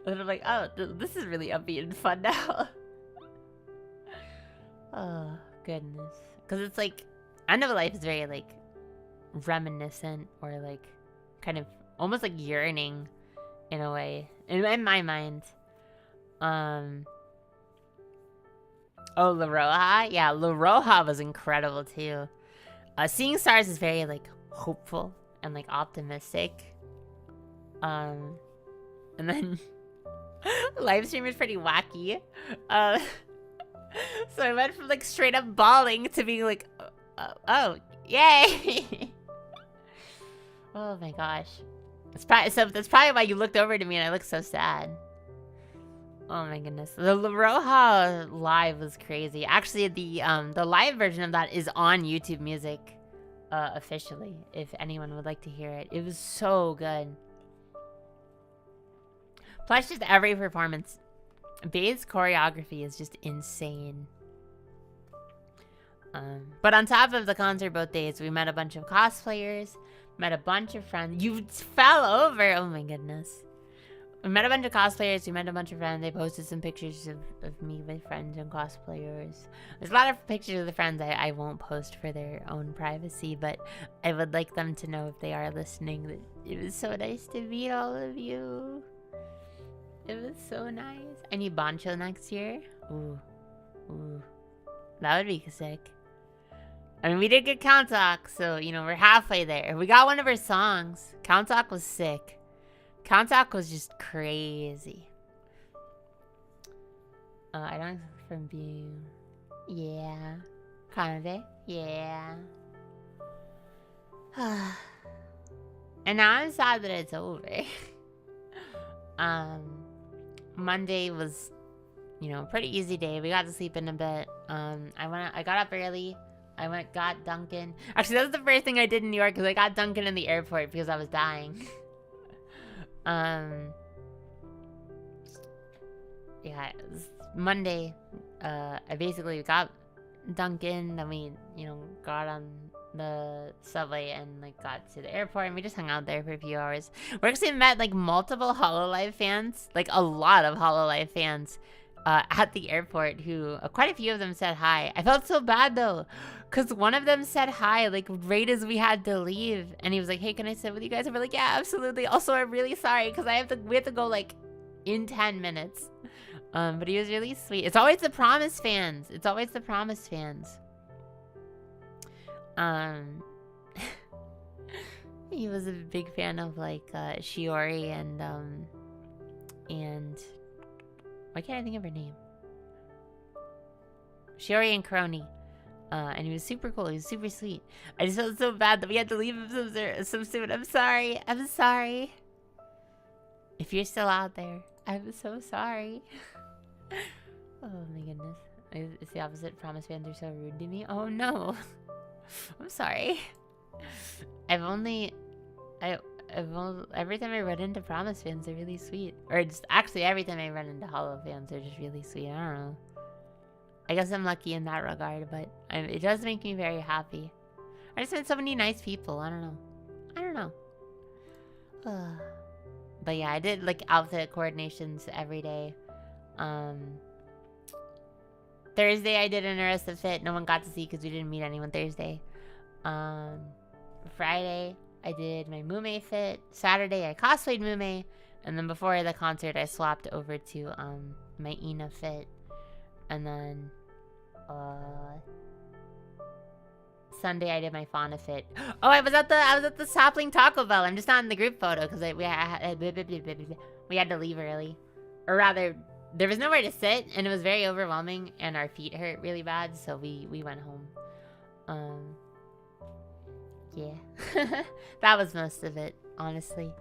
And I'm like, oh, this is really upbeat and fun now. Oh goodness, because it's like End of a Life is very like reminiscent or like kind of almost like yearning in a way, in my mind. Oh, La Roja? Yeah, La Roja was incredible too. Seeing Stars is very like hopeful and like optimistic. And then live stream is pretty wacky. So I went from like straight up bawling to being like, oh, yay! Oh my gosh. That's probably why you looked over to me and I looked so sad. Oh my goodness. The La Roja live was crazy. Actually, the live version of that is on YouTube Music officially, if anyone would like to hear it. It was so good. Plus, just every performance. Bae's choreography is just insane. But on top of the concert both days, we met a bunch of cosplayers, met a bunch of friends. You fell over! Oh my goodness. We met a bunch of cosplayers, we met a bunch of friends. They posted some pictures of me with friends and cosplayers. There's a lot of pictures of the friends I won't post for their own privacy, but I would like them to know if they are listening that it was so nice to meet all of you. It was so nice. I need Bancho next year. Ooh. That would be sick. I mean, we did get Count Talk, so, you know, we're halfway there. We got one of her songs. Count Talk was sick. Count Talk was just crazy. I don't expect from being... Yeah. Kanade? Yeah. And now I'm sad that it's over. Monday was, you know, a pretty easy day. We got to sleep in a bit. I got up early. I got Dunkin'. Actually, that was the first thing I did in New York, because I got Dunkin' in the airport because I was dying. Yeah, it was Monday. I basically got Dunkin', then we, you know, got on the subway and like got to the airport, and we just hung out there for a few hours. We actually met like multiple Hololive fans, like a lot of Hololive fans at the airport, who quite a few of them said hi. I felt so bad though, because one of them said hi like right as we had to leave, and he was like, hey, can I sit with you guys? And we're like, yeah, absolutely. Also, I'm really sorry because we have to go like in 10 minutes. But he was really sweet. It's always the Promise fans. It's always the Promise fans. He was a big fan of like Shiori and why can't I think of her name? Shiori and Crony. And he was super cool. He was super sweet. I just felt so bad that we had to leave him so soon. I'm sorry. I'm sorry. If you're still out there, I'm so sorry. Oh my goodness. It's the opposite. Promise fans are so rude to me. Oh no. I'm sorry. Every time I run into Promise fans, they're really sweet. Or just actually every time I run into Hollow fans, they're just really sweet. I don't know. I guess I'm lucky in that regard, but it does make me very happy. I just met so many nice people. I don't know. But yeah, I did like outfit coordinations every day. Thursday I did an Arista Fit. No one got to see because we didn't meet anyone Thursday. Friday I did my Mume fit. Saturday I cosplayed Mume. And then before the concert I swapped over to my Ina fit. And then Sunday I did my Fauna fit. Oh, I was at the Sapling Taco Bell. I'm just not in the group photo because we had to leave early. Or rather, there was nowhere to sit, and it was very overwhelming, and our feet hurt really bad, so we went home. Yeah. That was most of it, honestly.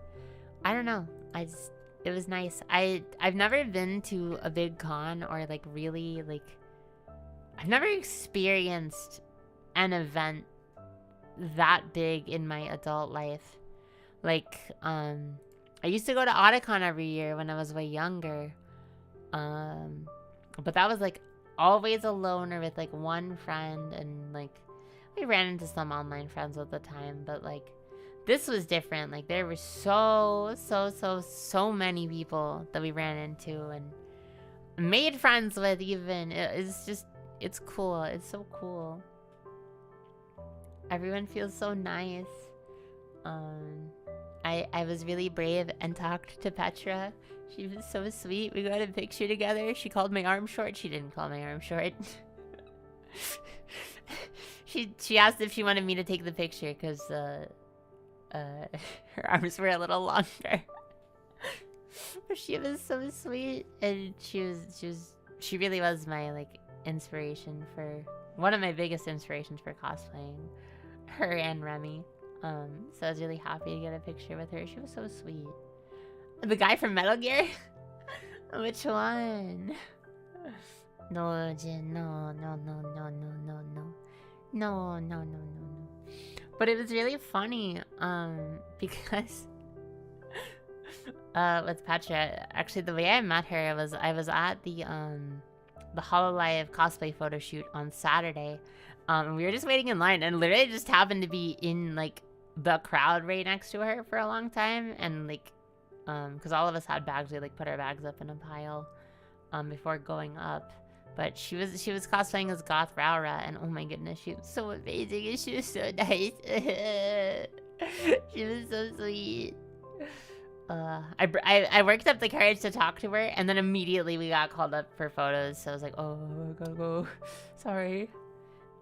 I don't know. It was nice. I've never been to a big con or like really like I've never experienced an event that big in my adult life. Like I used to go to Otakon every year when I was way younger. But that was like always alone or with like one friend, and like we ran into some online friends at the time, but like this was different. Like there were so many people that we ran into and made friends with even. It's cool. It's so cool. Everyone feels so nice. I was really brave and talked to Petra. She was so sweet. We got a picture together. She called my arm short. She didn't call my arm short. She asked if she wanted me to take the picture because her arms were a little longer. But she was so sweet, and she really was my like inspiration for one of my biggest inspirations for cosplaying. Her and Remy. So I was really happy to get a picture with her. She was so sweet. The guy from Metal Gear? Which one? No, Jin, no. No. But it was really funny, because with Petra, actually the way I met her, I was at the Hololive cosplay photo shoot on Saturday. And we were just waiting in line, and literally just happened to be in like the crowd right next to her for a long time, and like because all of us had bags, we like put our bags up in a pile before going up. But she was cosplaying as Goth Raura, and oh my goodness, she was so amazing, and she was so nice. She was so sweet. I worked up the courage to talk to her, and then immediately we got called up for photos. So I was like, oh, I gotta go. Sorry.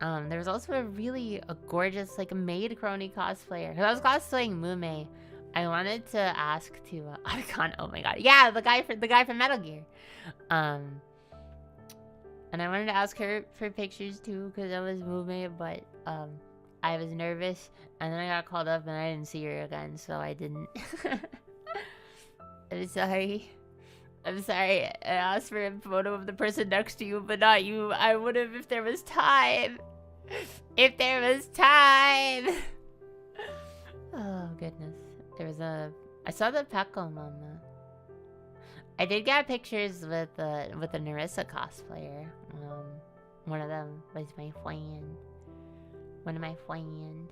There was also a gorgeous like maid crony cosplayer. Cause I was cosplaying Mume. I wanted to ask to Icon. Oh my god, yeah, the guy from Metal Gear. And I wanted to ask her for pictures too, because I was Mume, but I was nervous, and then I got called up and I didn't see her again, so I didn't. I'm sorry. I asked for a photo of the person next to you, but not you. I would have if there was time. If there was time. Oh goodness. I saw the Pecco Mama. I did get pictures with a Narissa cosplayer. One of them was my friend. One of my friend.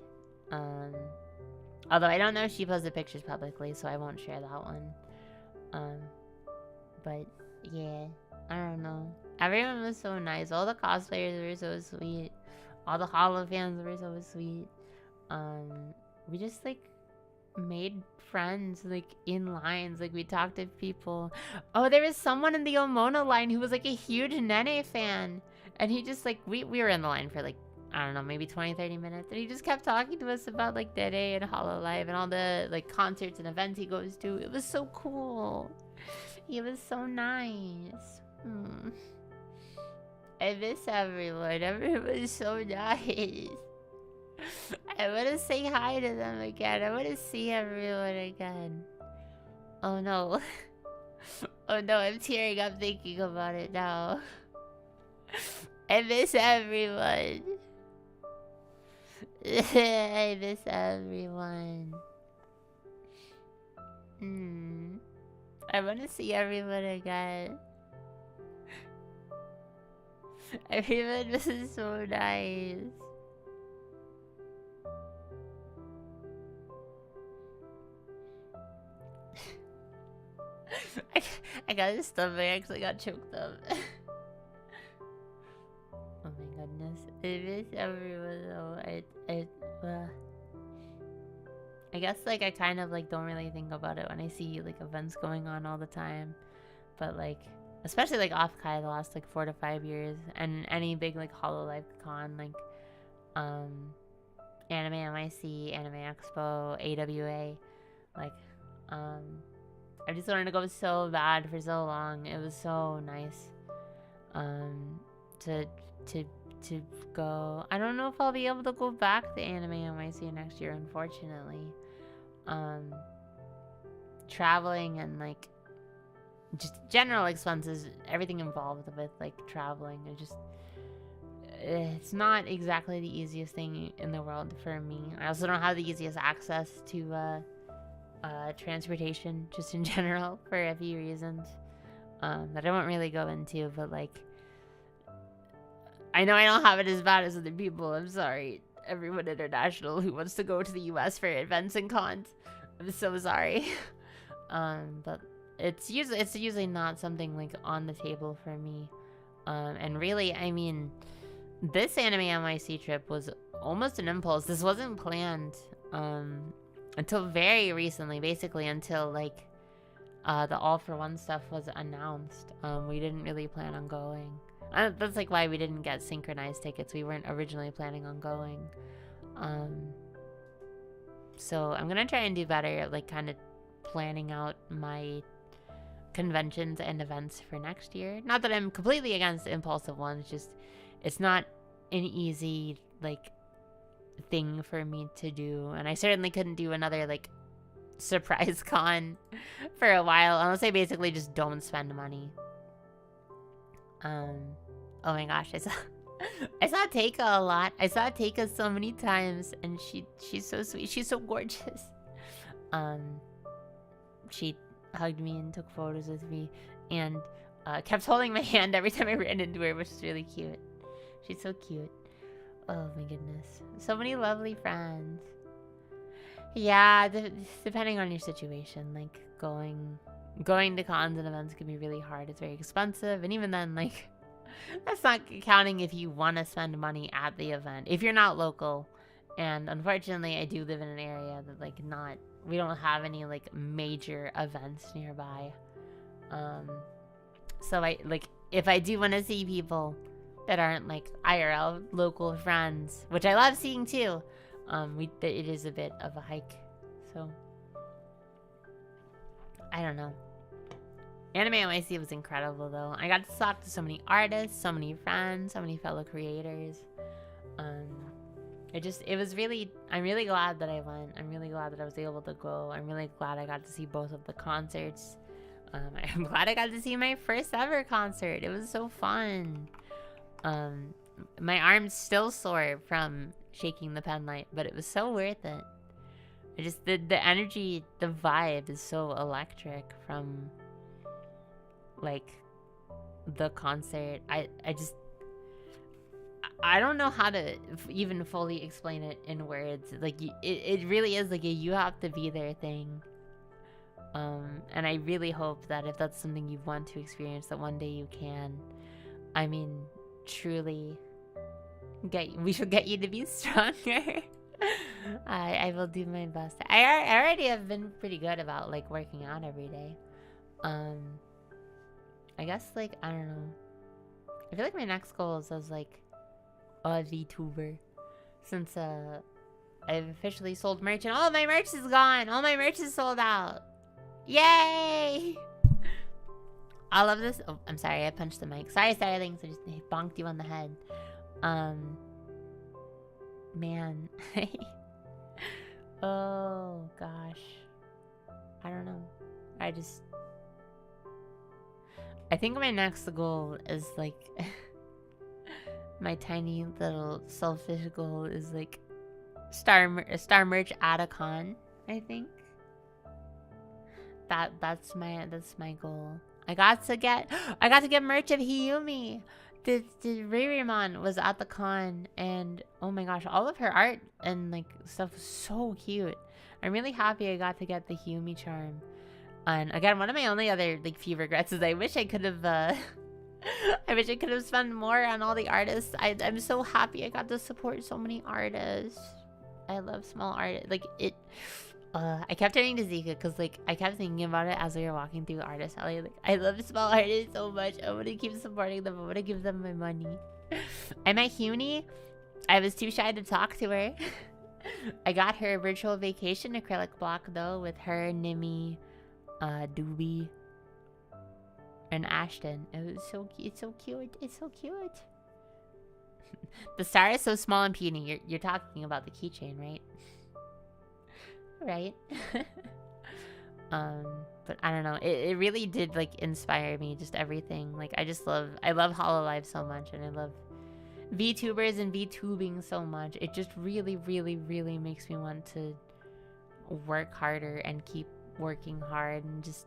Although I don't know if she posted pictures publicly, so I won't share that one. But yeah, I don't know. Everyone was so nice. All the cosplayers were so sweet. All the Holo fans were so sweet. We just like made friends like in lines. Like we talked to people. Oh, there was someone in the Omona line who was like a huge Nene fan, and he just like we were in the line for like, I don't know, maybe 20-30 minutes, and he just kept talking to us about like Dede and Hololive and all the like concerts and events he goes to. It was so cool. He was so nice. I miss everyone. Everyone was so nice. I want to say hi to them again. I want to see everyone again. Oh no. Oh no, I'm tearing up thinking about it now. I miss everyone. I miss everyone. I want to see everyone again. Everyone was so nice. I got a stomach. I actually got choked up. Oh my goodness. I miss everyone though. I guess like I kind of like don't really think about it when I see like events going on all the time. But like, especially like off Kai the last like 4 to 5 years, and any big like Hololive con, like Anime MIC, Anime Expo, AWA, like I just wanted to go so bad for so long. It was so nice to go. I don't know if I'll be able to go back to Anime MIC next year, unfortunately. Traveling and like just general expenses, everything involved with like traveling, it's not exactly the easiest thing in the world for me. I also don't have the easiest access to transportation just in general for a few reasons that I won't really go into, but like I know I don't have it as bad as other people. I'm sorry, everyone international who wants to go to the US for events and cons. I'm so sorry. But it's usually not something like on the table for me. And really, I mean, this Anime MIC trip was almost an impulse. This wasn't planned until very recently, basically until like the All For One stuff was announced. We didn't really plan on going. That's like why we didn't get synchronized tickets. We weren't originally planning on going. So I'm gonna try and do better at like kind of planning out my conventions and events for next year. Not that I'm completely against impulsive ones, just it's not an easy like thing for me to do, and I certainly couldn't do another like surprise con for a while unless I basically just don't spend money. Oh my gosh, I saw Teika a lot. I saw Teika so many times, and she's so sweet. She's so gorgeous. She hugged me and took photos with me, and kept holding my hand every time I ran into her, which is really cute. She's so cute. Oh my goodness, so many lovely friends. Yeah, depending on your situation, like going to cons and events can be really hard. It's very expensive, and even then, like, that's not counting if you want to spend money at the event. If you're not local, and unfortunately, I do live in an area that like we don't have any like major events nearby. So I like if I do want to see people that aren't like IRL local friends, which I love seeing too, it is a bit of a hike. So I don't know. Anime MIC was incredible though. I got to talk to so many artists, so many friends, so many fellow creators. I'm really glad that I went. I'm really glad that I was able to go. I'm really glad I got to see both of the concerts. I'm glad I got to see my first ever concert. It was so fun. My arm's still sore from shaking the pen light, but it was so worth it. I just, the energy, the vibe is so electric from, like, the concert. I don't know how to even fully explain it in words. Like, it really is like a you have to be there thing. And I really hope that if that's something you want to experience, that one day you can. I mean, truly, we should get you to be stronger. I will do my best. I already have been pretty good about, like, working out every day. I guess, like, I don't know. I feel like my next goal is as, like, a VTuber. Since, I've officially sold merch and all of my merch is gone. All my merch is sold out. Yay! All of this. Oh, I'm sorry. I punched the mic. Sorry, Starlings. I just bonked you on the head. Man. Oh, gosh. I don't know. I think my next goal is, like... my tiny little selfish goal is, like... Star merch at a con, I think. That's my goal. I got to get merch of Hiyumi. The Ririmon was at the con, and oh my gosh, all of her art and like stuff was so cute. I'm really happy I got to get the Hiyumi charm. And again, one of my only other like few regrets is I wish I could have I wish I could have spent more on all the artists. I'm so happy I got to support so many artists. I love small art. Like it. I kept turning to Zika because like I kept thinking about it as we were walking through Artist Alley. Like I love small artists so much. I want to keep supporting them. I want to give them my money. I met Huni. I was too shy to talk to her. I got her a virtual vacation acrylic block though with her, Nimi, Doobie, and Ashton. It was so cute. It's so cute. It's so cute. The star is so small and puny. You're talking about the keychain, right? Right. But I don't know. It really did like inspire me. Just everything. Like I love Hololive so much, and I love VTubers and VTubing so much. It just really, really, really makes me want to work harder and keep working hard and just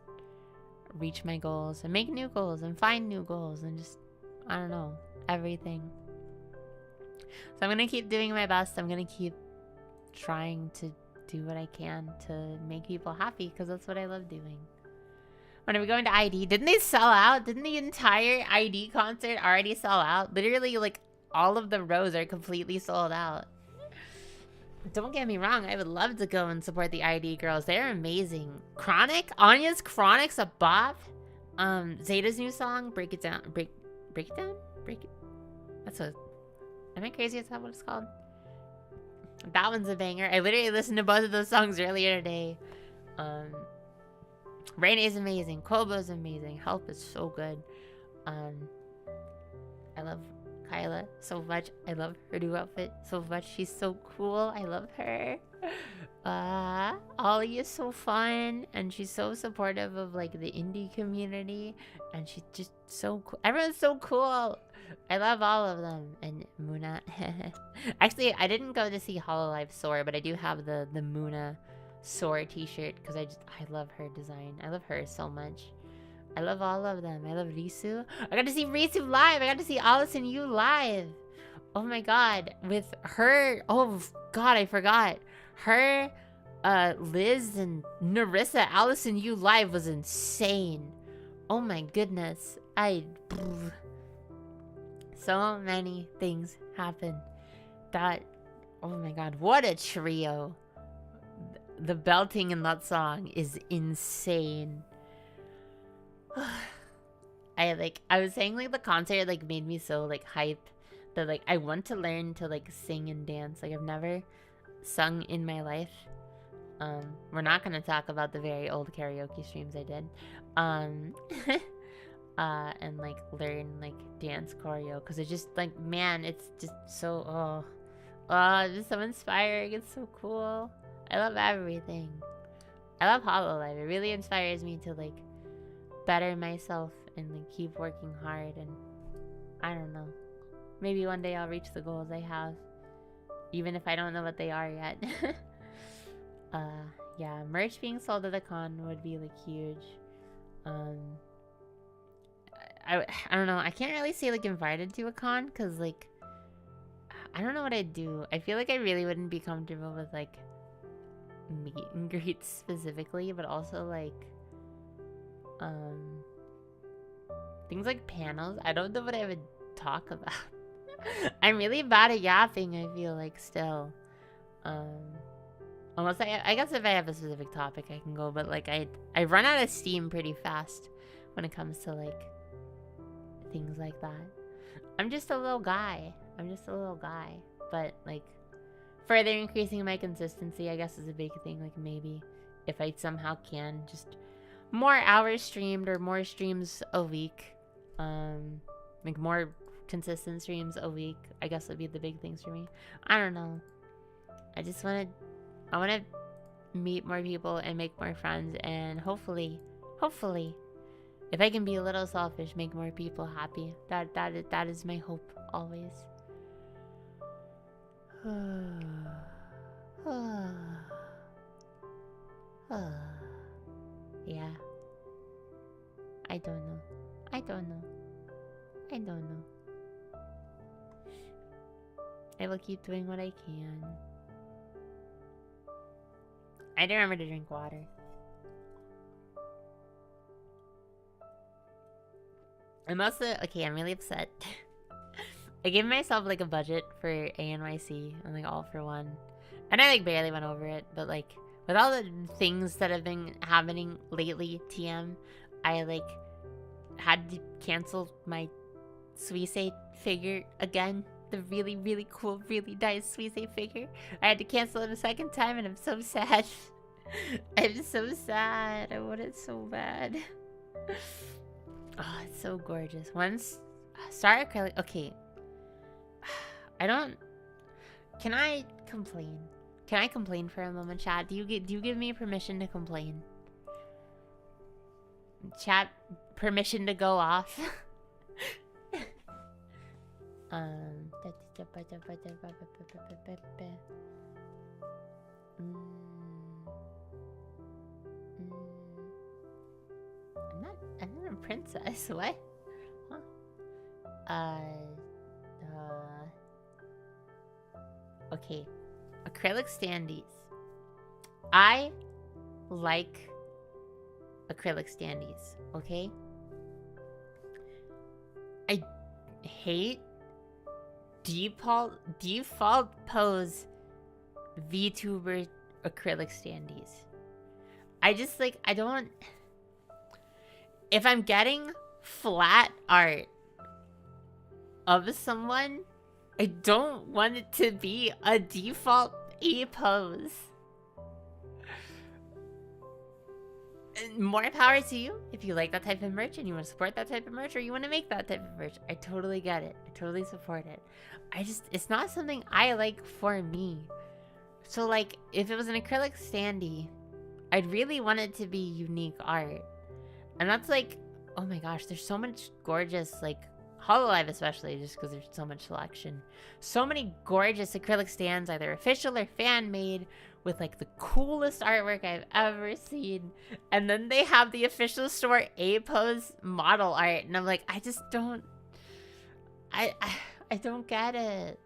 reach my goals and make new goals and find new goals and just I don't know, everything. So I'm gonna keep doing my best. I'm gonna keep trying to do what I can to make people happy because that's what I love doing. When are we going to ID? Didn't they sell out? Didn't the entire ID concert already sell out? Literally, like, all of the rows are completely sold out. Don't get me wrong. I would love to go and support the ID girls. They're amazing. Chronic? Anya's Chronic's a bop. Zeta's new song, Break It Down. Break It Down? Break It... That's a... Am I crazy? Is that what it's called? That one's a banger. I literally listened to both of those songs earlier today. Rain is amazing. Kobo's amazing. Help is so good. I love Kyla so much. I love her new outfit so much. She's so cool. I love her. Ollie is so fun, and she's so supportive of like the indie community, and she's just so cool. Everyone's so cool. I love all of them. And Muna. Actually, I didn't go to see Hololive Soar, but I do have the Muna Soar t-shirt because I love her design. I love her so much. I love all of them. I love Risu. I got to see Risu live. I got to see Alice and You live. Oh my god. With her. Oh god, I forgot. Her, Liz and Narissa, Alice and You live was insane. Oh my goodness. So many things happened. That, oh my god, what a trio. The belting in that song is insane. I was saying like the concert like made me so like hype that like I want to learn to like sing and dance. Like I've never sung in my life. We're not gonna talk about the very old karaoke streams I did. And like learn like dance choreo because it's just like, man, it's just so it's just so inspiring. It's so cool. I love everything. I love Hololive. It really inspires me to like better myself and like keep working hard, and I don't know. Maybe one day I'll reach the goals I have, even if I don't know what they are yet. Yeah, merch being sold at the con would be like huge. I don't know. I can't really say like invited to a con because like I don't know what I'd do. I feel like I really wouldn't be comfortable with like meet and greets specifically, but also like things like panels. I don't know what I would talk about. I'm really bad at yapping, I feel like still. Unless I guess if I have a specific topic I can go, but like I run out of steam pretty fast when it comes to like things like that. I'm just a little guy. But like further increasing my consistency I guess is a big thing. Like maybe if I somehow can just more hours streamed or more streams a week, like more consistent streams a week, I guess would be the big things for me. I don't know. I want to meet more people and make more friends, and hopefully, if I can be a little selfish, make more people happy. That is my hope always. Yeah. I don't know. I will keep doing what I can. I do remember to drink water. I'm also... Okay, I'm really upset. I gave myself, like, a budget for ANYC and, like, all for one. And I, like, barely went over it. But, like, with all the things that have been happening lately, TM, I, like, had to cancel my Suisse figure again. The really, really cool, really nice Suisse figure. I had to cancel it a second time, and I'm so sad. I'm so sad. I want it so bad. Oh, it's so gorgeous. Once Star Acrylic. Okay. I don't. Can I complain? Can I complain for a moment, chat? Do you give me permission to complain? Chat, permission to go off. I'm not a princess. What? Huh? Okay. Acrylic standees. I like acrylic standees, okay? I hate default pose VTuber acrylic standees. I just like, I don't... If I'm getting flat art of someone, I don't want it to be a default E-pose. More power to you if you like that type of merch and you want to support that type of merch, or you want to make that type of merch. I totally get it. I totally support it. It's not something I like for me. So like, if it was an acrylic standee, I'd really want it to be unique art. And that's like, oh my gosh, there's so much gorgeous, like, Hololive especially, just because there's so much selection. So many gorgeous acrylic stands, either official or fan-made, with like the coolest artwork I've ever seen. And then they have the official store A-pose model art, and I'm like, I just don't... I don't get it.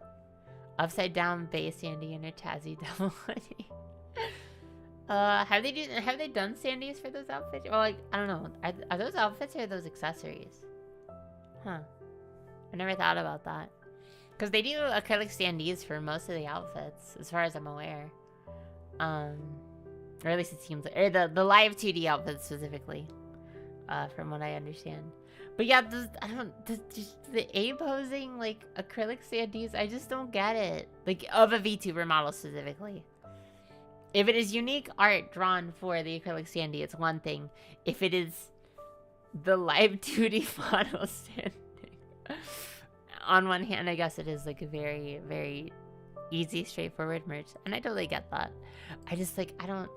Upside down base Sandy and her Tazzy double hoodie. Have they done Sandies for those outfits? Well, like, I don't know. Are those outfits or are those accessories? Huh. I never thought about that. Because they do acrylic standees for most of the outfits, as far as I'm aware. Or at least it seems like, or the live 2D outfits specifically, from what I understand. But yeah, the A-posing, like, acrylic standees, I just don't get it. Like, of a VTuber model specifically. If it is unique art drawn for the acrylic standee, it's one thing. If it is the live 2D model standing, on one hand, I guess it is like a very, very easy, straightforward merch, and I totally get that. I just like, I don't,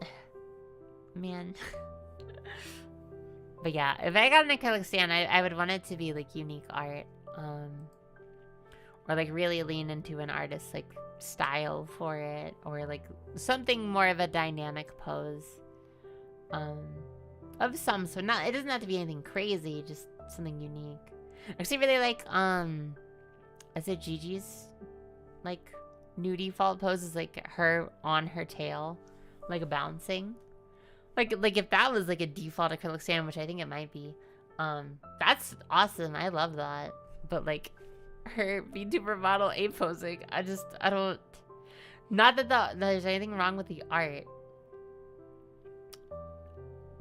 man. But yeah, if I got an acrylic stand, I would want it to be like unique art, or like really lean into an artist's like style for it, or like something more of a dynamic pose of some sort. Not, it doesn't have to be anything crazy, just something unique. I actually really like is it Gigi's like new default pose is like her on her tail, like bouncing. Like if that was like a default acrylic stand, which I think it might be, that's awesome. I love that. But like her VTuber model A posing, I don't. Not that there's anything wrong with the art.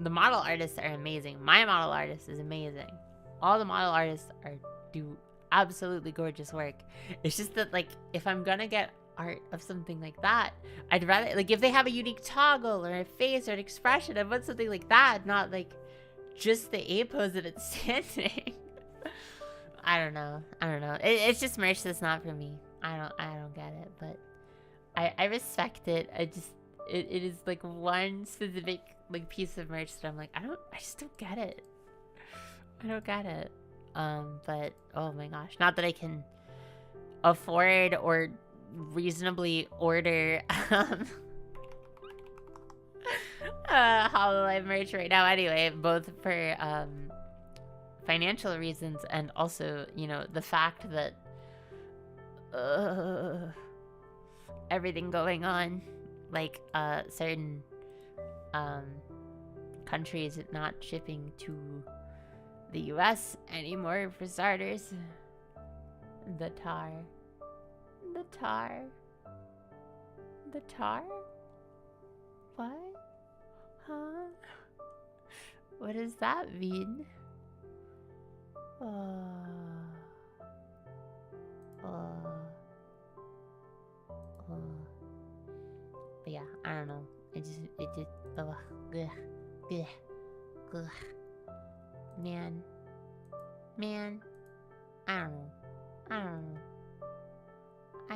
The model artists are amazing. My model artist is amazing. All the model artists do absolutely gorgeous work. It's just that like if I'm gonna get art of something like that, I'd rather like if they have a unique toggle or a face or an expression, I want something like that, not like just the A pose that it's standing. I don't know. It's just merch that's not for me. I don't get it, but I respect it. It is like one specific like piece of merch that I'm like, I just don't get it. I don't get it. But oh my gosh, not that I can afford or reasonably order HoloLive merch right now anyway, both for financial reasons and also, you know, the fact that everything going on, like certain countries not shipping to the US anymore for starters. The tar. What? Huh? What does that mean? But yeah, I don't know. It just ugh. Man, I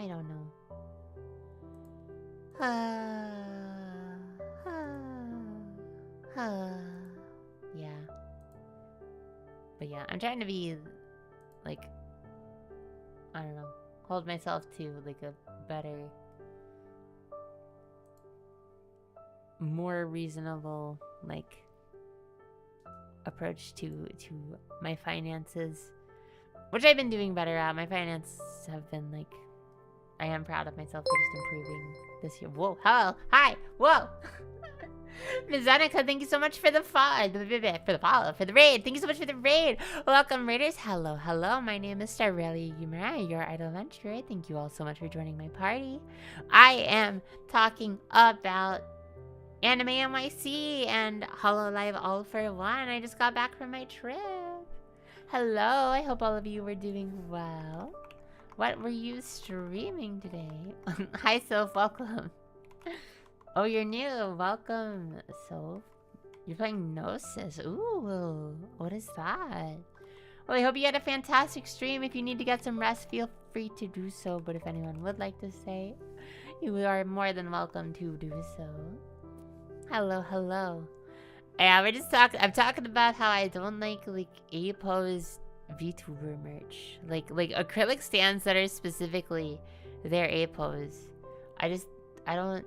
don't know. Yeah. But yeah, I'm trying to be like, I don't know, hold myself to like a better, more reasonable like approach to my finances, which I've been doing better at. My finances have been like, I am proud of myself for just improving this year. Whoa, hello, hi, whoa. Ms. Annika, thank you so much for the follow, for the raid. Thank you so much for the raid. Welcome, raiders. Hello. My name is Starelia Yumera, your idolventurer. Thank you all so much for joining my party. I am talking about Anime NYC and HoloLive all for one. I just got back from my trip. Hello, I hope all of you were doing well. What were you streaming today? Hi, Soph, welcome. Oh, you're new. Welcome, Soph. You're playing Gnosis. Ooh, what is that? Well, I hope you had a fantastic stream. If you need to get some rest, feel free to do so. But if anyone would like to say, you are more than welcome to do so. Hello. Yeah, I'm talking about how I don't like A-pose VTuber merch. Like acrylic stands that are specifically their A-pose. I don't...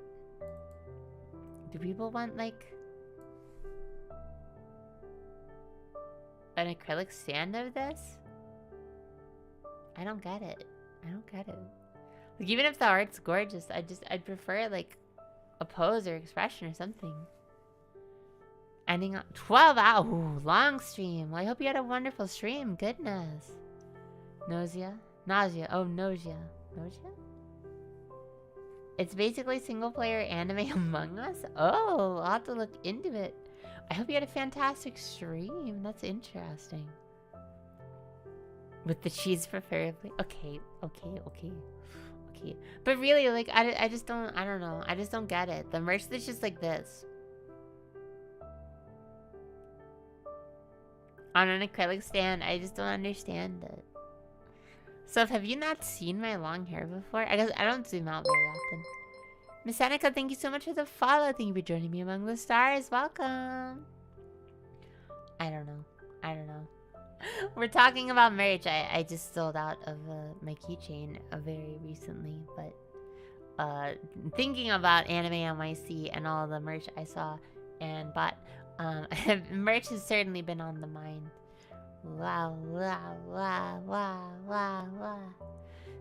Do people want like an acrylic stand of this? I don't get it. Like even if the art's gorgeous, I'd prefer like a pose or expression or something. Ending on 12 hours. Ooh, long stream. Well, I hope you had a wonderful stream. Goodness. Nausea. Oh, nausea. It's basically single player anime Among Us. Oh, I'll have to look into it. I hope you had a fantastic stream. That's interesting. With the cheese preferably. Okay. But really, like, I just don't, I don't know. I just don't get it. The merch that's just like this. On an acrylic stand, I just don't understand it. So, have you not seen my long hair before? I guess I don't zoom out very often. Miss Annika, thank you so much for the follow. Thank you for joining me among the stars. Welcome. I don't know. We're talking about merch. I just sold out of my keychain very recently, but thinking about Anime NYC and all the merch I saw and bought, merch has certainly been on the mind. Wow, wow, wow, wow, wow, wow.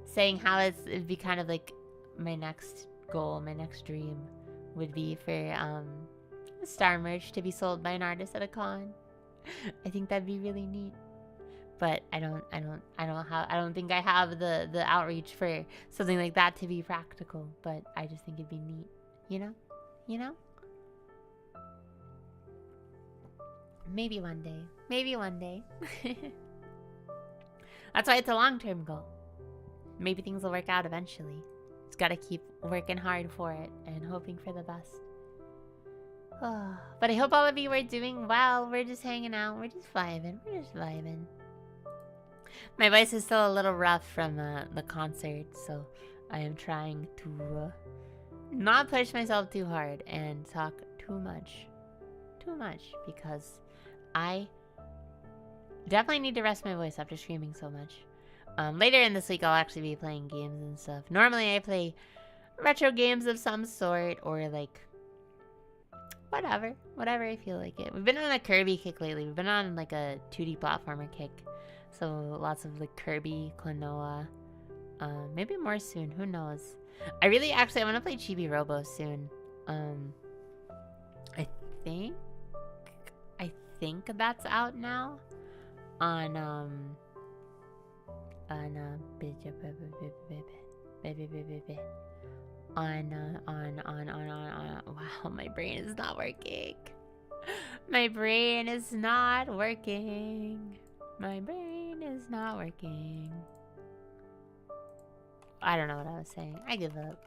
Saying how it'd be kind of like my next goal, my next dream would be for star merch to be sold by an artist at a con. I think that'd be really neat. But I don't think I have the outreach for something like that to be practical. But I just think it'd be neat, you know? You know? Maybe one day. Maybe one day. That's why it's a long-term goal. Maybe things will work out eventually. Just gotta keep working hard for it and hoping for the best. Oh, but I hope all of you are doing well. We're just hanging out. We're just vibing. We're just vibing. My voice is still a little rough from the concert, so I am trying to not push myself too hard and talk too much. Too much, because I definitely need to rest my voice after screaming so much. Later in this week, I'll actually be playing games and stuff. Normally, I play retro games of some sort, or like whatever I feel like it. We've been on a Kirby kick lately. We've been on like a 2D platformer kick, so lots of like Kirby, Klonoa, maybe more soon. Who knows? I want to play Chibi Robo soon. I think that's out now on wow, my brain is not working. My brain is not working. My brain is not working. I don't know what I was saying. I give up.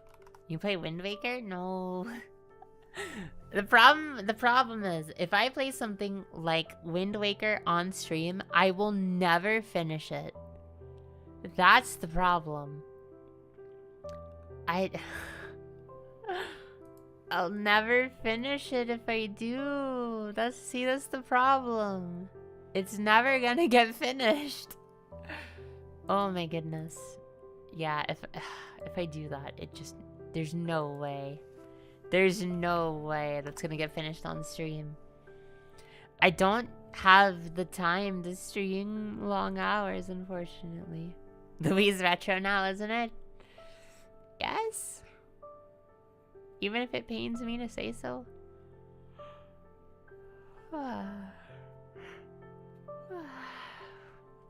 You play Wind Waker? No. The problem is, if I play something like Wind Waker on stream, I will never finish it. That's the problem. I'll never finish it if I do. That's the problem. It's never gonna get finished. Oh my goodness. Yeah, if I do that, there's no way. There's no way that's gonna get finished on stream. I don't have the time to stream long hours, unfortunately. Louise retro now, isn't it? Yes. Even if it pains me to say so.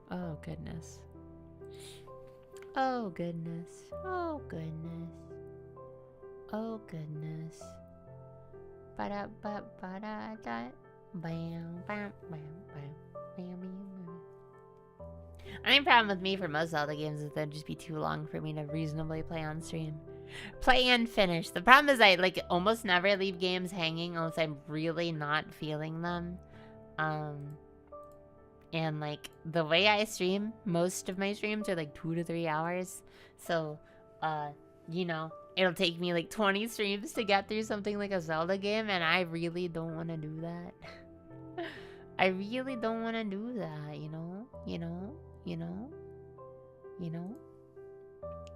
Oh goodness. Oh goodness. Oh goodness. Oh goodness. Ba-da ba ba da da. Bam bam bam bam bam bam. I mean, problem with me for most Zelda games is they'd just be too long for me to reasonably play on stream. Play and finish. The problem is I like almost never leave games hanging unless I'm really not feeling them. And like the way I stream, most of my streams are like 2 to 3 hours. So, you know, it'll take me like 20 streams to get through something like a Zelda game, and I really don't want to do that. I really don't want to do that, you know? You know? You know? You know?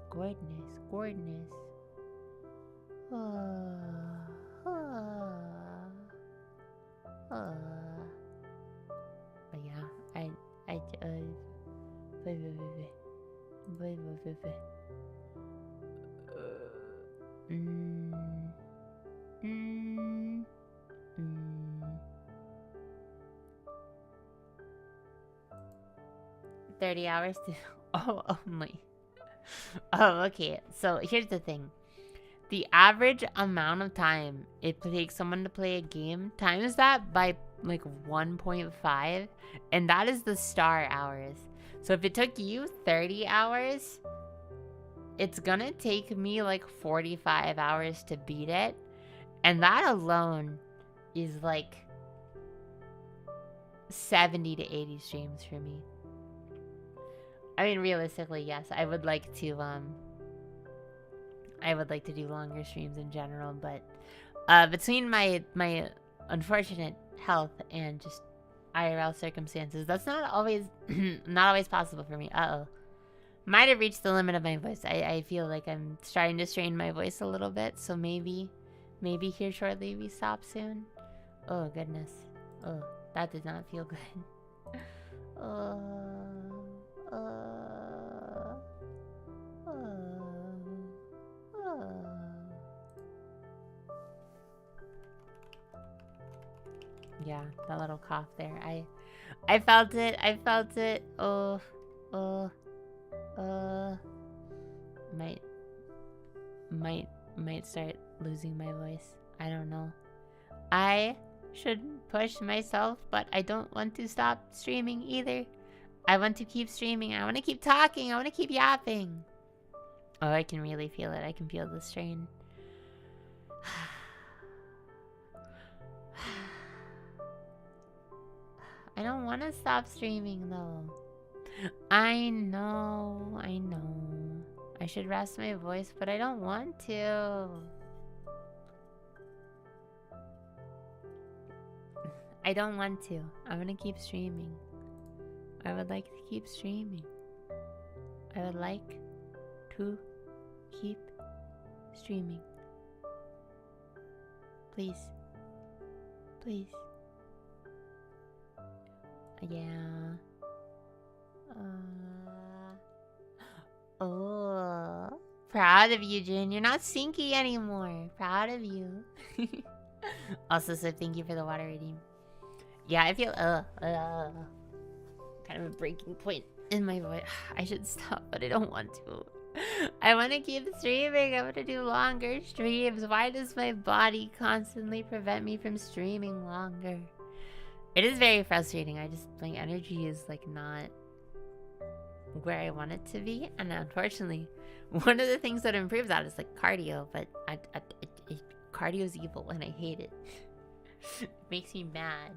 Goodness, goodness. But yeah, mm, 30 hours to only. Oh, okay. So here's the thing. The average amount of time it takes someone to play a game, times that by like 1.5, and that is the star hours. So if it took you 30 hours, it's gonna take me like 45 hours to beat it. And that alone is like 70 to 80 streams for me. I mean, realistically, yes, I would like to do longer streams in general, but between my unfortunate health and just IRL circumstances. That's not always not always possible for me. Uh-oh. Might have reached the limit of my voice. I feel like I'm starting to strain my voice a little bit, so maybe here shortly we stop soon. Oh goodness. Oh, that did not feel good. Yeah, that little cough there. I felt it. I felt it. Might start losing my voice. I don't know. I should push myself, but I don't want to stop streaming either. I want to keep streaming. I want to keep talking. I want to keep yapping. Oh, I can really feel it. I can feel the strain. I don't want to stop streaming though. I know. I should rest my voice, but I don't want to. I don't want to. I'm gonna keep streaming. I would like to keep streaming. I would like to keep streaming. Please. Please. Yeah. Oh. Proud of you, Jin. You're not sinky anymore. Proud of you. Also, so thank you for the water reading. Yeah, I feel kind of a breaking point in my voice. I should stop, but I don't want to. I want to keep streaming. I want to do longer streams. Why does my body constantly prevent me from streaming longer? It is very frustrating. My energy is like not where I want it to be, and unfortunately, one of the things that improves that is like cardio. But cardio is evil, and I hate it. It makes me mad.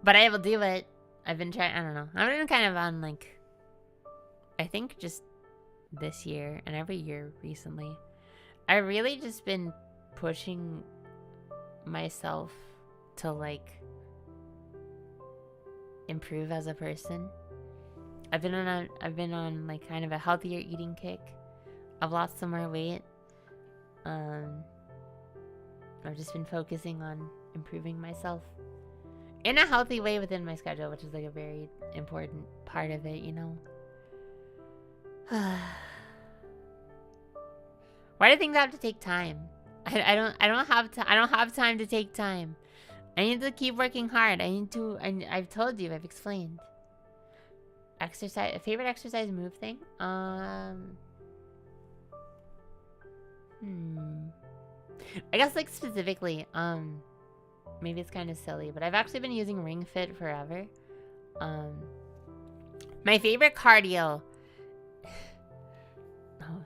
But I will do it. I've been trying. I don't know. I've been kind of on like, I think just this year and every year recently, I really just been pushing myself to like improve as a person. I've been on like kind of a healthier eating kick. I've lost some more weight. I've just been focusing on improving myself in a healthy way within my schedule, which is like a very important part of it, you know. Why do things have to take time? I don't have time to take time. I need to keep working hard. I've told you, I've explained. Exercise, favorite exercise move thing? I guess like specifically, maybe it's kind of silly, but I've actually been using Ring Fit forever. My favorite cardio. Oh,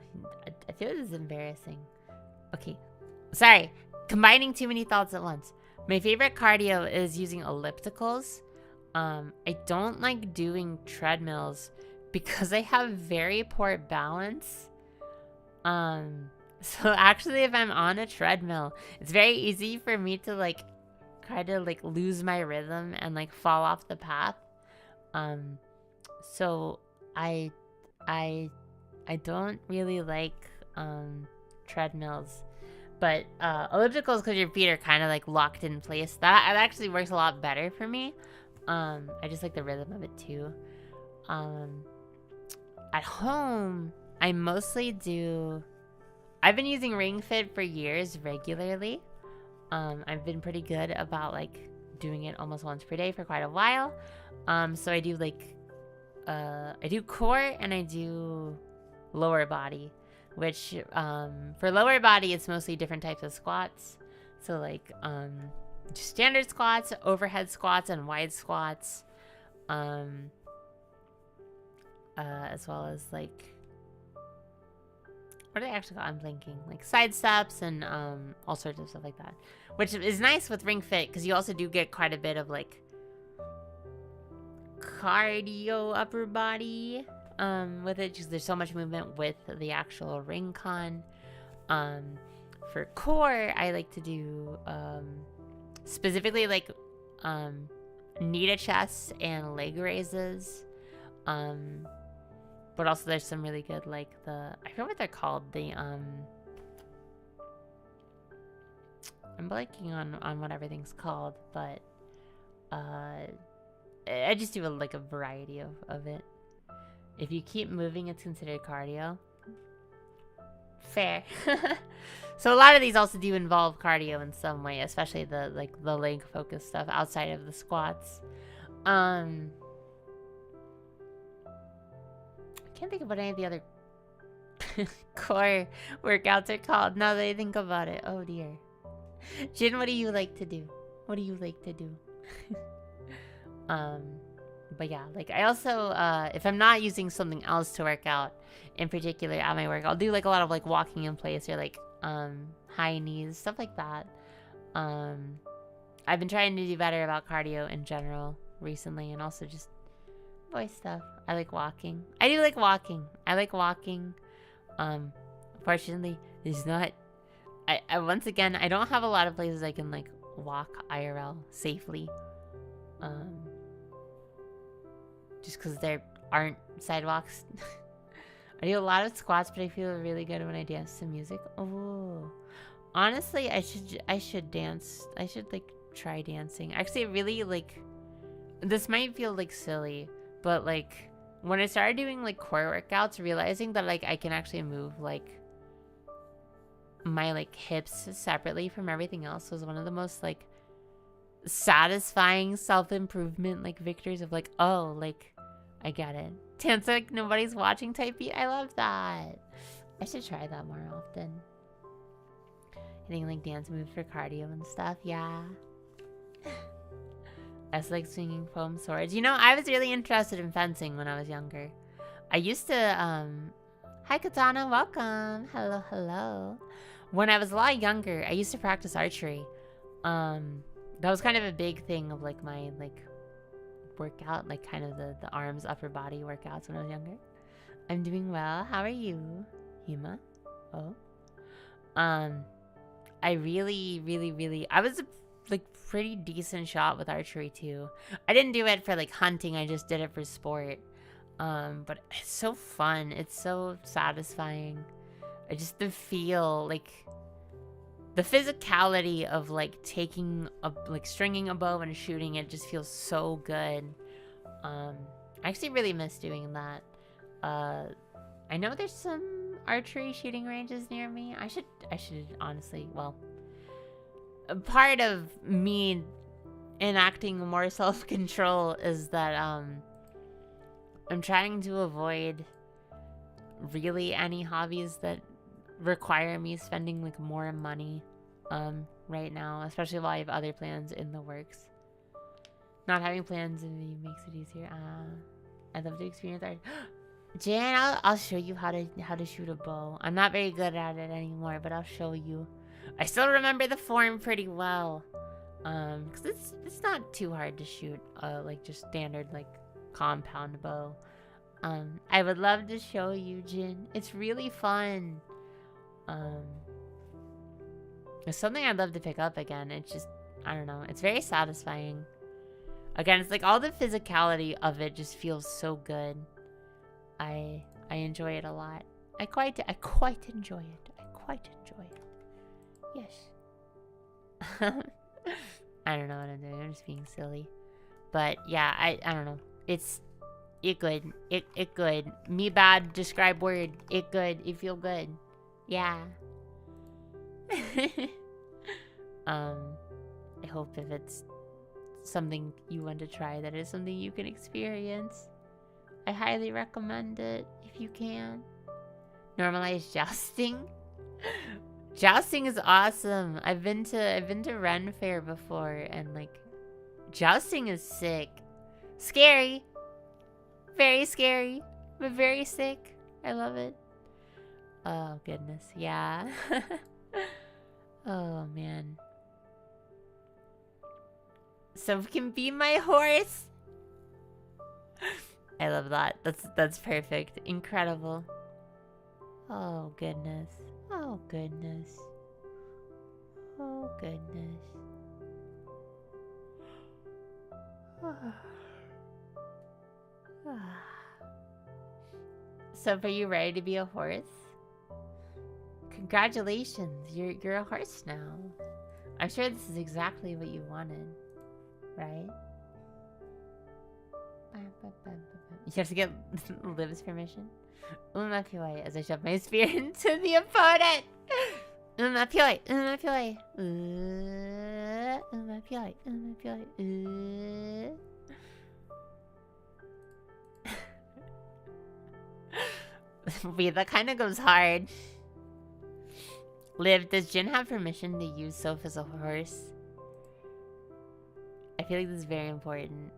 I feel this is embarrassing. Okay, sorry, combining too many thoughts at once. My favorite cardio is using ellipticals. I don't like doing treadmills because I have very poor balance. So actually if I'm on a treadmill, it's very easy for me to like try to like lose my rhythm and like fall off the path. So I don't really like treadmills. But ellipticals, because your feet are kind of like locked in place, that actually works a lot better for me. I just like the rhythm of it too. At home, I mostly do. I've been using Ring Fit for years regularly. I've been pretty good about like doing it almost once per day for quite a while. So I do like I do core and I do lower body. Which, for lower body, it's mostly different types of squats. So, like, just standard squats, overhead squats, and wide squats. As well as, like, what do they actually call? I'm blanking. Like, side steps and, all sorts of stuff like that. Which is nice with Ring Fit, because you also do get quite a bit of, like, cardio upper body. With it, because there's so much movement with the actual ring con. For core, I like to do specifically like knee to chest and leg raises. But also there's some really good, like I forget what they're called. I'm blanking on what everything's called, but I just do a variety of it. If you keep moving, it's considered cardio. Fair. So a lot of these also do involve cardio in some way, especially the leg focused stuff outside of the squats. I can't think of what any of the other core workouts are called now that I think about it. Oh dear. Jin, what do you like to do? What do you like to do? But yeah, like I also if I'm not using something else to work out in particular at my work, I'll do like a lot of like walking in place or like high knees, stuff like that. I've been trying to do better about cardio in general recently, and also just voice stuff. I like walking. I do like walking. I like walking. Fortunately, it's not I once again, I don't have a lot of places I can like walk IRL safely. Just because there aren't sidewalks. I do a lot of squats, but I feel really good when I dance to music. Oh, honestly, I should dance. I should like try dancing. Actually, really like, this might feel like silly, but like when I started doing like core workouts, realizing that like I can actually move like my like hips separately from everything else was one of the most like satisfying self-improvement like victories of like, oh, like I get it. Dance like nobody's watching type beat. I love that. I should try that more often. Hitting like dance moves for cardio and stuff. Yeah. I also like swinging foam swords. You know, I was really interested in fencing when I was younger. I used to hi Katana, welcome. Hello, hello. When I was a lot younger, I used to practice archery. That was kind of a big thing of like my like workout, like kind of the arms, upper body workouts when I was younger. I'm doing well. How are you, Hima? Oh. I really I was a like pretty decent shot with archery too. I didn't do it for like hunting, I just did it for sport. But it's so fun. It's so satisfying. I just the feel like the physicality of like taking a like stringing a bow and shooting it just feels so good. I actually really miss doing that. I know there's some archery shooting ranges near me. I should honestly, well, a part of me enacting more self-control is that I'm trying to avoid really any hobbies that require me spending like more money right now, especially while I have other plans in the works. Not having plans in me makes it easier. I'd love to experience art. Jan, I'll show you how to shoot a bow. I'm not very good at it anymore, but I'll show you. I still remember the form pretty well. Cause it's not too hard to shoot like just standard like compound bow. I would love to show you, Jin. It's really fun. It's something I'd love to pick up again. It's just, I don't know. It's very satisfying. Again, it's like all the physicality of it just feels so good. I enjoy it a lot. I quite enjoy it. I quite enjoy it. Yes. I don't know what I'm doing. I'm just being silly. But yeah, I don't know. It good. It good. Me bad describe word. It good. It feel good. Yeah. I hope if it's something you want to try, that is something you can experience. I highly recommend it if you can. Normalize jousting. Jousting is awesome. I've been to Ren Fair before, and like jousting is sick. Scary. Very scary, but very sick. I love it. Oh goodness, yeah. Oh man. So can be my horse. I love that. That's perfect. Incredible. Oh goodness. Oh goodness. Oh goodness. So, are you ready to be a horse? Congratulations, you're a horse now. I'm sure this is exactly what you wanted, right? You have to get Liv's permission. Umapioi as I shove my spear into the opponent. Umapioi, Umapioi. Umapioi, Umapioi. Wait, that kind of goes hard. Liv, does Jin have permission to use Soph as a horse? I feel like this is very important.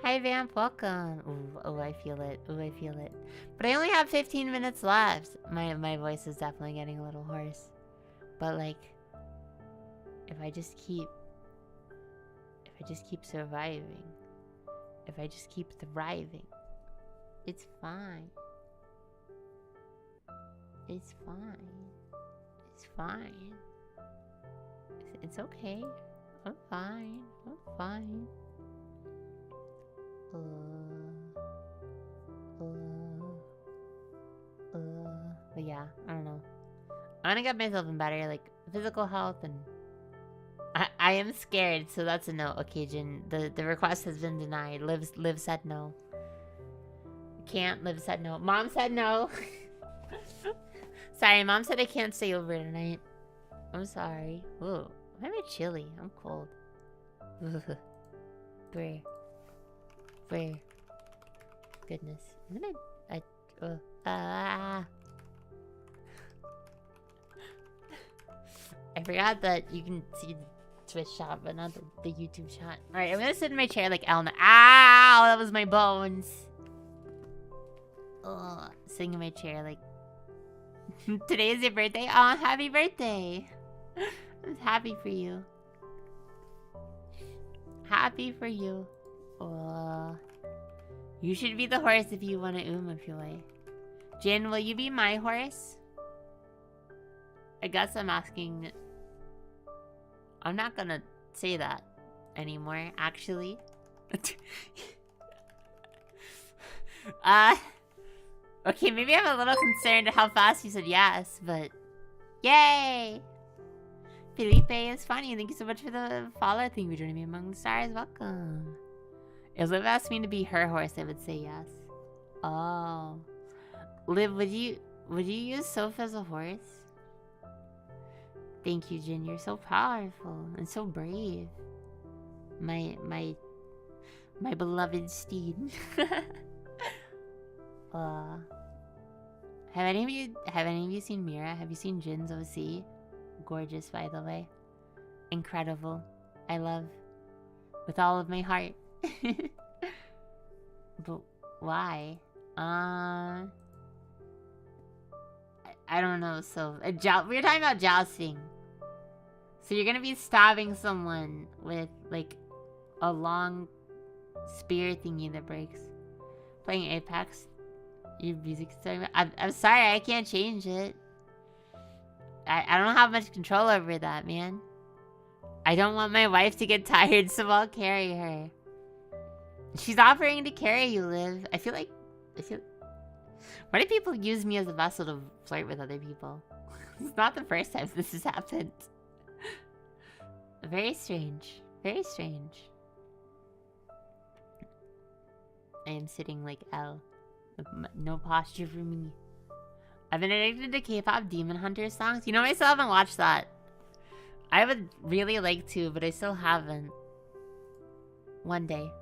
Hi, Vamp, welcome. Ooh, I feel it. Ooh, I feel it. But I only have 15 minutes left. My voice is definitely getting a little hoarse. But like, if I just keep surviving, if I just keep thriving, it's fine. It's fine. It's fine. It's okay. I'm fine. I'm fine. But yeah, I don't know. I want to get myself in better, like, physical health, and I am scared, so that's a no. Okay, Jin, the request has been denied. Liv said no. Can't. Liv said no. Mom said no. Sorry, Mom said I can't stay over tonight. I'm sorry. Ooh, why am I chilly? I'm cold. Where? Goodness. I'm gonna... I forgot that you can see the Twitch chat, but not the YouTube chat. Alright, I'm gonna sit in my chair like Elna. Ow! That was my bones. Ugh, sitting in my chair like... Today is your birthday? Aw, happy birthday! I'm happy for you. Happy for you. You should be the horse if you want to Umapioi. Jin, will you be my horse? I guess I'm asking... I'm not gonna say that anymore, actually. Okay, maybe I'm a little concerned at how fast you said yes, but... Yay! Felipe is funny. Thank you so much for the follow. Thank you for joining me among the stars. Welcome. If Liv asked me to be her horse, I would say yes. Oh. Liv, would you use Soph as a horse? Thank you, Jin. You're so powerful and so brave. My beloved steed. Have any of you seen Mira? Have you seen Jin's OC? Gorgeous, by the way. Incredible. I love with all of my heart. But why? I don't know. So we were talking about jousting. So you're gonna be stabbing someone with like a long spear thingy that breaks. Playing Apex. Your music's talking about. I'm sorry, I can't change it. I don't have much control over that, man. I don't want my wife to get tired, so I'll carry her. She's offering to carry you, Liv. I feel like... Why do people use me as a vessel to flirt with other people? It's not the first time this has happened. Very strange. Very strange. I am sitting like L. No posture for me. I've been addicted to K-pop Demon Hunter songs. You know, I still haven't watched that. I would really like to, but I still haven't. One day.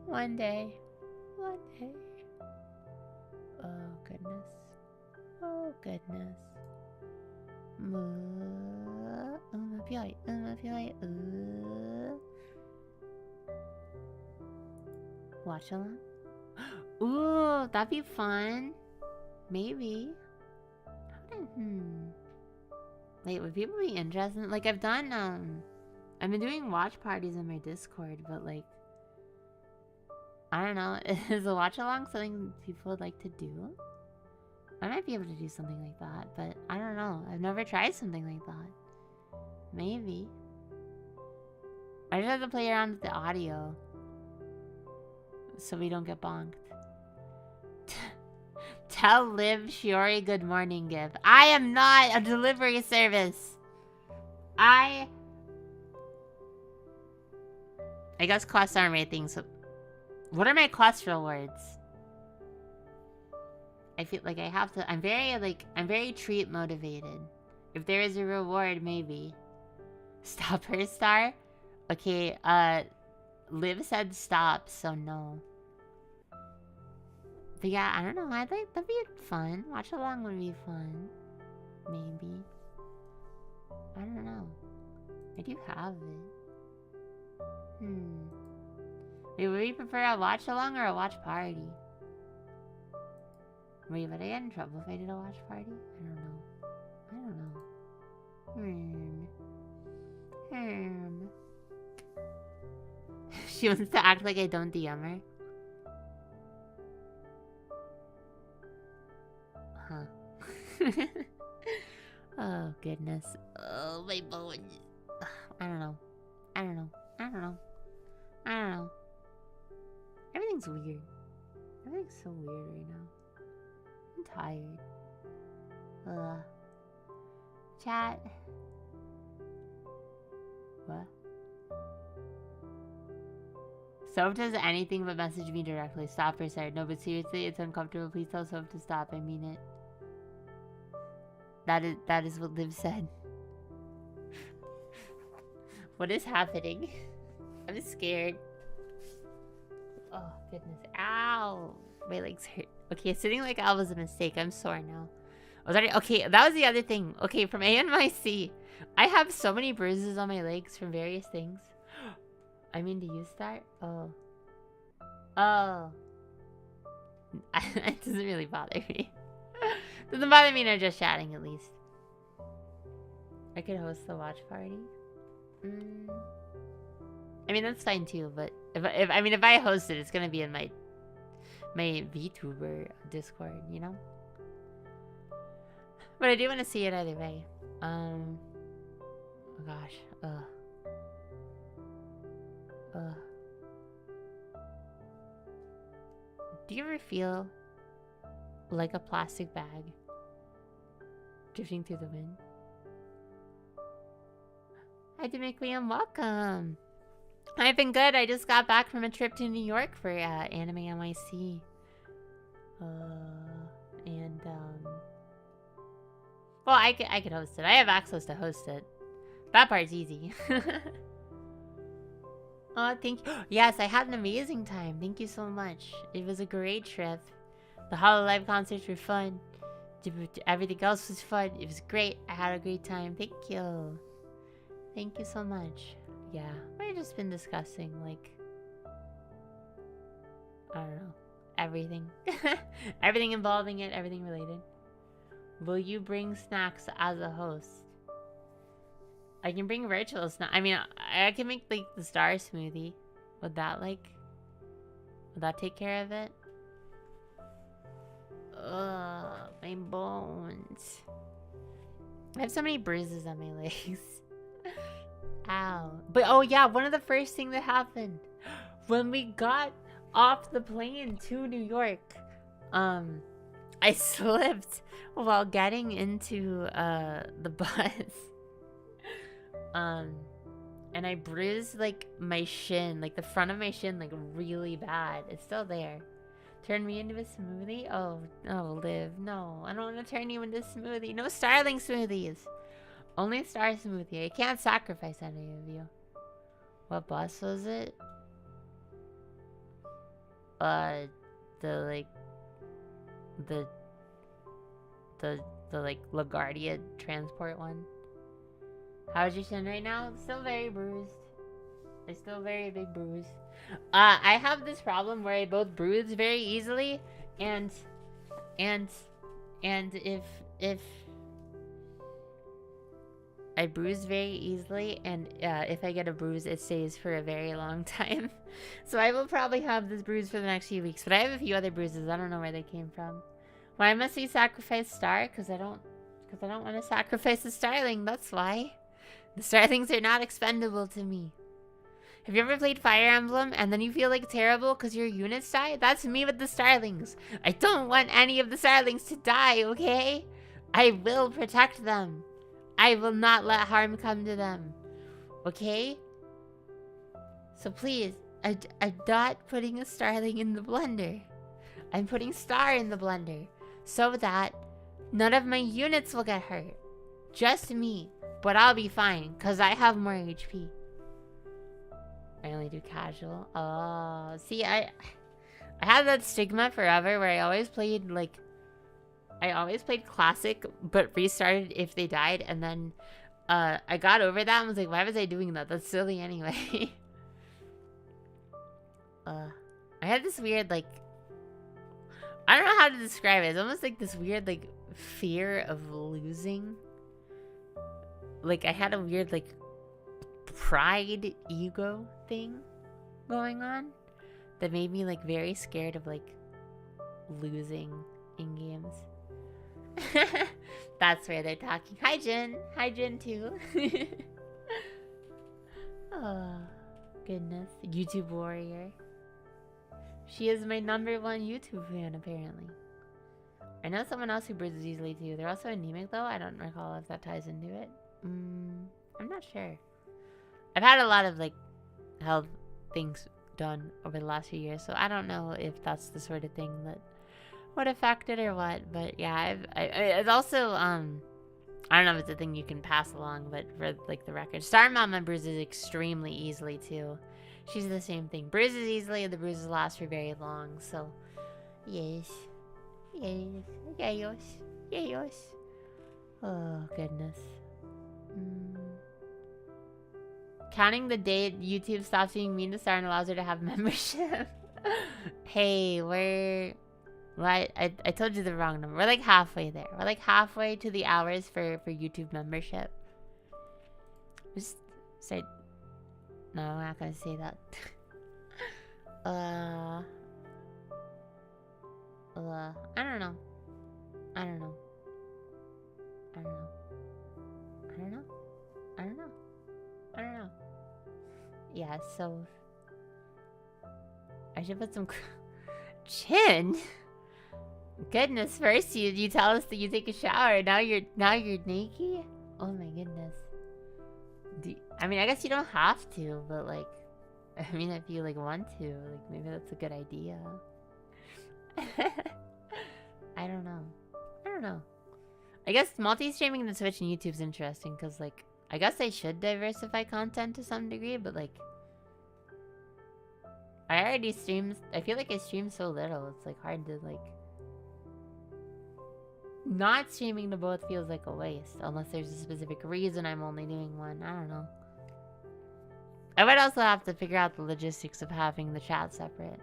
One day. One day. Oh, goodness. Oh, goodness. Watch along? Ooh, that'd be fun. Maybe. Wait, would people be interested? Like, I've been doing watch parties on my Discord, but like, I don't know. Is a watch along something people would like to do? I might be able to do something like that, but I don't know. I've never tried something like that. Maybe. I just have to play around with the audio so we don't get bonked. Tell Liv Shiori good morning, Gib. I am not a delivery service. I guess quests aren't my thing, so... What are my quest rewards? I feel like I have to... I'm very treat motivated. If there is a reward, maybe. Stop her star? Okay, Liv said stop, so no. But yeah, I don't know. I think that'd be fun. Watch along would be fun. Maybe. I don't know. I do have it. Wait, would you prefer a watch along or a watch party? Wait, would I get in trouble if I did a watch party? I don't know. She wants to act like I don't DM her. Huh. Oh, goodness. Oh, my bones. I don't know. Everything's weird. Everything's so weird right now. I'm tired. Chat. What? Soph does anything but message me directly. Stop her, sir. No, but seriously, it's uncomfortable. Please tell Soph to stop. I mean it. That is what Liv said. What is happening? I'm scared. Oh, goodness. Ow. My legs hurt. Okay, sitting like Al was a mistake. I'm sore now. Okay, that was the other thing. Okay, from ANYC, I have so many bruises on my legs from various things. I mean, do you start? Oh. It doesn't really bother me. Doesn't bother me, they're just chatting at least. I could host the watch party. I mean, that's fine too, but if I host it, it's gonna be in my VTuber Discord, you know? But I do want to see it either way. Oh gosh. Do you ever feel like a plastic bag drifting through the wind? Hi, Demiquium, welcome. I've been good. I just got back from a trip to New York for Anime NYC. Well, I could host it. I have access to host it. That part's easy. Oh, thank you. Yes, I had an amazing time. Thank you so much. It was a great trip. The Hololive concerts were fun. Everything else was fun. It was great. I had a great time. Thank you. Thank you so much. Yeah, we've just been discussing, like, I don't know, everything. Everything involving it, everything related. Will you bring snacks as a host? I can bring virtual snacks. I mean, I can make, like, the star smoothie. Would that take care of it? Ugh, my bones. I have so many bruises on my legs. Ow. But oh yeah, one of the first things that happened when we got off the plane to New York, I slipped while getting into the bus. And I bruised like my shin, like the front of my shin, like really bad. It's still there. Turn me into a smoothie? Oh, Liv, no. I don't want to turn you into a smoothie. No Starling smoothies. Only Star smoothie. I can't sacrifice any of you. What bus was it? The LaGuardia transport one. How's your shin right now? Still very bruised. It's still very big bruise. I have this problem where I both bruise very easily, and if I bruise very easily, and if I get a bruise, it stays for a very long time. So I will probably have this bruise for the next few weeks, but I have a few other bruises. I don't know where they came from. Why must we sacrifice Star? Because I don't want to sacrifice the Starling, that's why. The Starlings are not expendable to me. Have you ever played Fire Emblem and then you feel like terrible because your units die? That's me with the Starlings. I don't want any of the Starlings to die, okay? I will protect them. I will not let harm come to them. Okay? So please, I'm not putting a Starling in the blender. I'm putting Star in the blender so that none of my units will get hurt. Just me. But I'll be fine because I have more HP. I only do casual. Oh, see, I had that stigma forever where I always played classic, but restarted if they died, and then I got over that and was like, why was I doing that? That's silly anyway. I had this weird, like, I don't know how to describe it. It's almost like this weird, like, fear of losing. Like, I had a weird, like, pride ego thing going on that made me, like, very scared of, like, losing in games. That's where they're talking. Hi, Jin. Hi, Jin, too. Oh, goodness. YouTube warrior. She is my #1 YouTube fan, apparently. I know someone else who bruises easily, too. They're also anemic, though. I don't recall if that ties into it. I'm not sure. I've had a lot of, like, health things done over the last few years, so I don't know if that's the sort of thing that would affect it or what. But yeah, it's also, I don't know if it's a thing you can pass along, but for, like, the record, Star Mama bruises extremely easily, too. She's the same thing. Bruises easily, and the bruises last for very long, so yes. Yes. Yes. Yes. Oh, goodness. Counting the day YouTube stops being mean to Star and allows her to have membership. Hey, I told you the wrong number. We're like halfway there. We're like halfway to the hours for YouTube membership. Just say... No, I'm not gonna say that. I don't know. I don't know. I don't know. I don't know. I don't know. I don't know. Yeah, so I should put some Chin. Goodness, first you tell us that you take a shower. Now you're naked. Oh my goodness. I mean, I guess you don't have to, but like, I mean, if you like want to, like maybe that's a good idea. I don't know. I don't know. I guess multi-streaming the Twitch and YouTube's interesting because, like, I guess I should diversify content to some degree, but, like, I already stream. I feel like I stream so little. It's, like, hard to, like, not streaming to both feels like a waste unless there's a specific reason I'm only doing one. I don't know. I would also have to figure out the logistics of having the chat separate,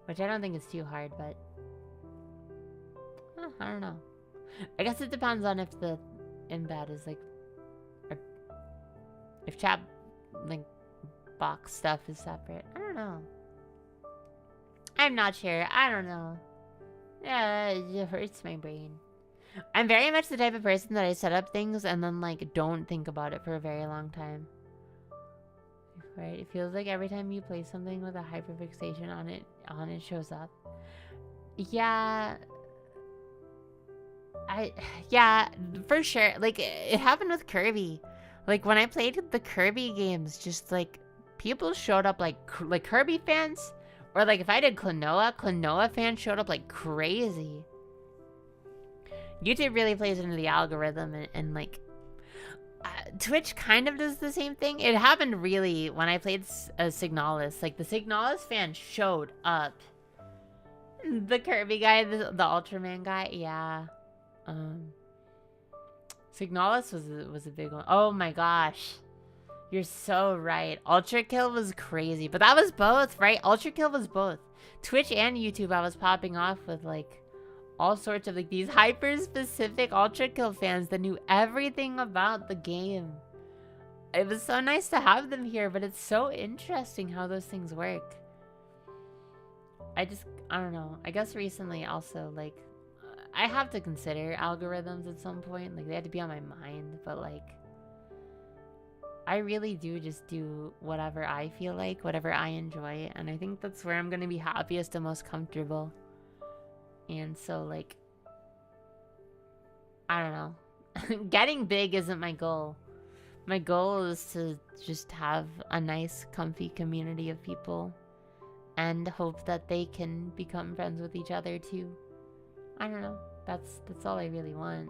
which I don't think is too hard, but I don't know. I guess it depends on if the embed is like, if chat like box stuff is separate. I don't know. I'm not sure. I don't know. Yeah, it hurts my brain. I'm very much the type of person that I set up things and then like don't think about it for a very long time. Right? It feels like every time you play something with a hyperfixation on it shows up. Yeah. Yeah, for sure. Like, it happened with Kirby. Like, when I played the Kirby games, just, like, people showed up, like Kirby fans. Or, like, if I did Klonoa fans showed up like crazy. YouTube really plays into the algorithm and like, Twitch kind of does the same thing. It happened really when I played Signalis. Like, the Signalis fan showed up. The Kirby guy, the Ultraman guy, yeah. Signalis was a big one. Oh my gosh. You're so right. Ultra Kill was crazy. But that was both, right? Ultra Kill was both. Twitch and YouTube, I was popping off with, like, all sorts of, like, these hyper-specific Ultra Kill fans that knew everything about the game. It was so nice to have them here, but it's so interesting how those things work. I don't know. I guess recently also, like, I have to consider algorithms at some point. Like, they have to be on my mind. But, like, I really do just do whatever I feel like, whatever I enjoy. And I think that's where I'm going to be happiest and most comfortable. And so, like, I don't know. Getting big isn't my goal. My goal is to just have a nice, comfy community of people. And hope that they can become friends with each other, too. I don't know. That's all I really want.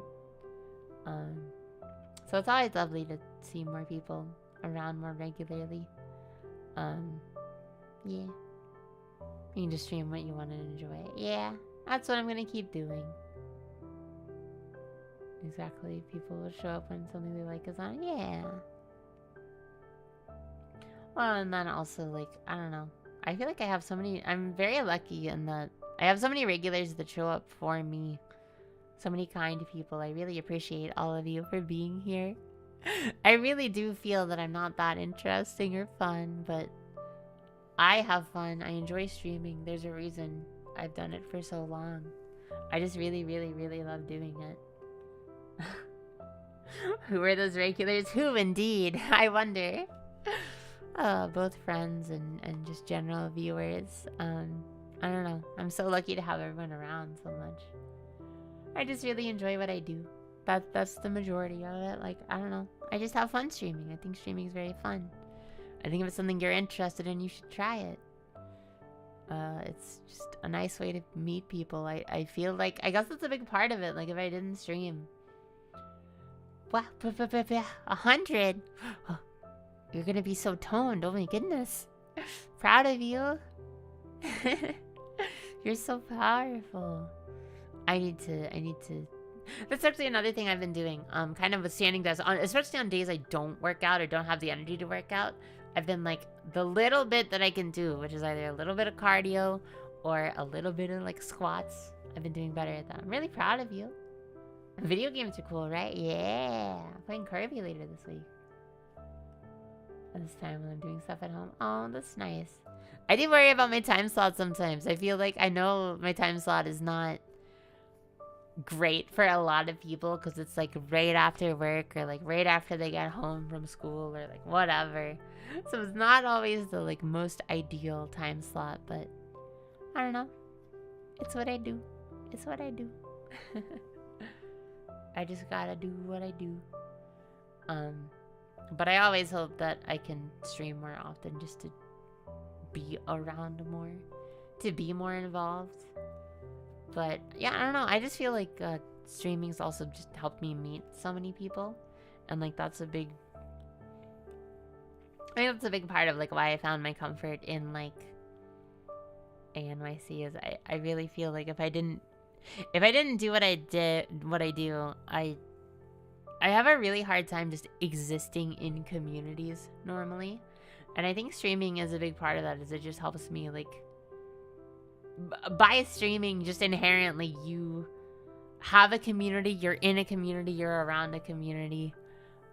So it's always lovely to see more people around more regularly. Yeah. You can just stream what you want to enjoy. Yeah, that's what I'm gonna keep doing. Exactly. People will show up when something they like is on. Yeah. Well, and then also, like, I don't know. I feel like I have so many... I'm very lucky in that I have so many regulars that show up for me. So many kind people. I really appreciate all of you for being here. I really do feel that I'm not that interesting or fun, but I have fun. I enjoy streaming. There's a reason I've done it for so long. I just really, really, really love doing it. Who are those regulars? Who indeed? I wonder. Both friends and just general viewers. I don't know. I'm so lucky to have everyone around so much. I just really enjoy what I do. That's the majority of it. Like, I don't know. I just have fun streaming. I think streaming is very fun. I think if it's something you're interested in, you should try it. It's just a nice way to meet people. I feel like, I guess that's a big part of it. Like, if I didn't stream. Wow, 100. You're gonna be so toned. Oh my goodness. Proud of you. You're so powerful. I need to. That's actually another thing I've been doing. Kind of with standing desks, especially on days I don't work out or don't have the energy to work out. I've been like, the little bit that I can do, which is either a little bit of cardio or a little bit of like squats. I've been doing better at that. I'm really proud of you. Video games are cool, right? Yeah. I'm playing Kirby later this week. This time when I'm doing stuff at home. Oh, that's nice. I do worry about my time slot sometimes. I feel like I know my time slot is not great for a lot of people because it's like right after work or like right after they get home from school or like whatever. So it's not always the like most ideal time slot, but I don't know. It's what I do. It's what I do. I just gotta do what I do. But I always hope that I can stream more often just to be around more, to be more involved. But yeah, I don't know. I just feel like streaming's also just helped me meet so many people. And like that's a big... I think that's a big part of like why I found my comfort in like ANYC is I really feel like if I didn't do what I do, I have a really hard time just existing in communities normally. And I think streaming is a big part of that, is it just helps me like... By streaming, just inherently, you have a community, you're in a community, you're around a community.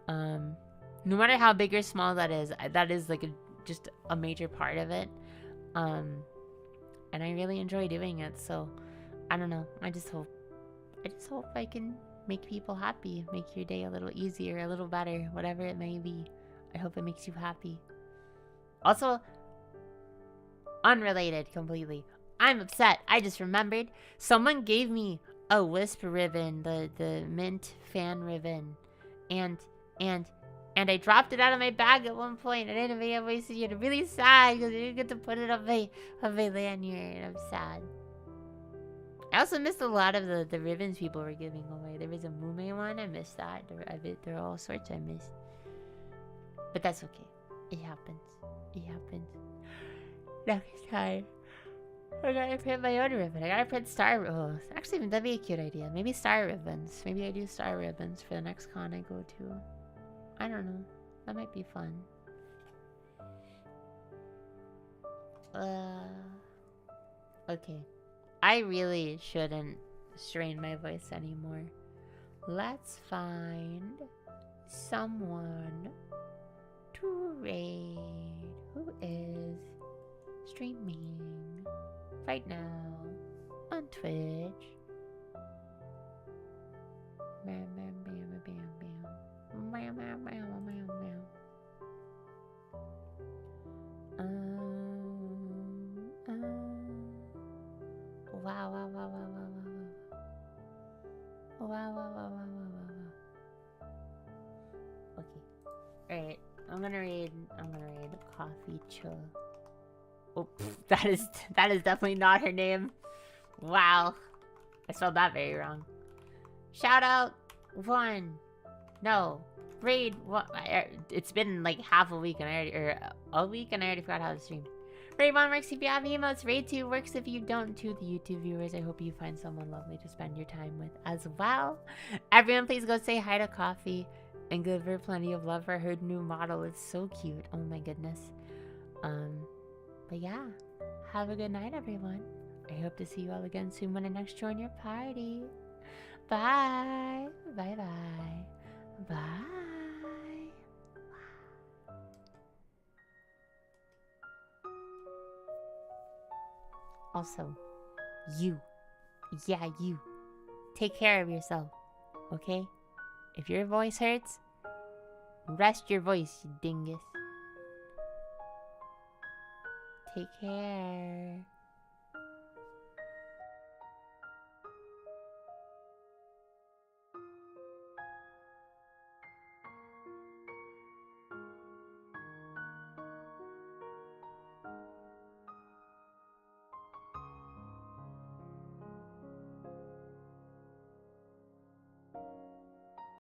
No matter how big or small that is like just a major part of it. And I really enjoy doing it, so I don't know. I just hope I can make people happy, make your day a little easier, a little better, whatever it may be. I hope it makes you happy. Also, unrelated completely. I'm upset. I just remembered someone gave me a Wisp ribbon, the mint fan ribbon, and I dropped it out of my bag at one point. I didn't have any wasted it. I'm really sad because I didn't get to put it on my lanyard. I'm sad. I also missed a lot of the ribbons people were giving away. There was a Mume one. I missed that. There are all sorts I missed. But that's okay. It happens. It happens. Next time, I gotta print my own ribbon. I gotta print star... Oh, actually, that'd be a cute idea. Maybe star ribbons. Maybe I do star ribbons for the next con I go to. I don't know. That might be fun. Okay. I really shouldn't strain my voice anymore. Let's find someone to raid who is streaming right now on Twitch. gonna raid Coffee Chill. Oh, that is definitely not her name. Wow. I spelled that very wrong. Shout out 1. No. Raid 1. It's been like half a week and I already forgot how to stream. Raid 1 works if you have emotes. Raid 2 works if you don't. To the YouTube viewers, I hope you find someone lovely to spend your time with as well. Everyone, please go say hi to Coffee and give her plenty of love for her new model. It's so cute. Oh my goodness. But yeah, have a good night, everyone. I hope to see you all again soon when I next join your party. Bye. Bye bye. Bye. Also, you. Yeah, you. Take care of yourself, okay? If your voice hurts, rest your voice, you dingus. Take care.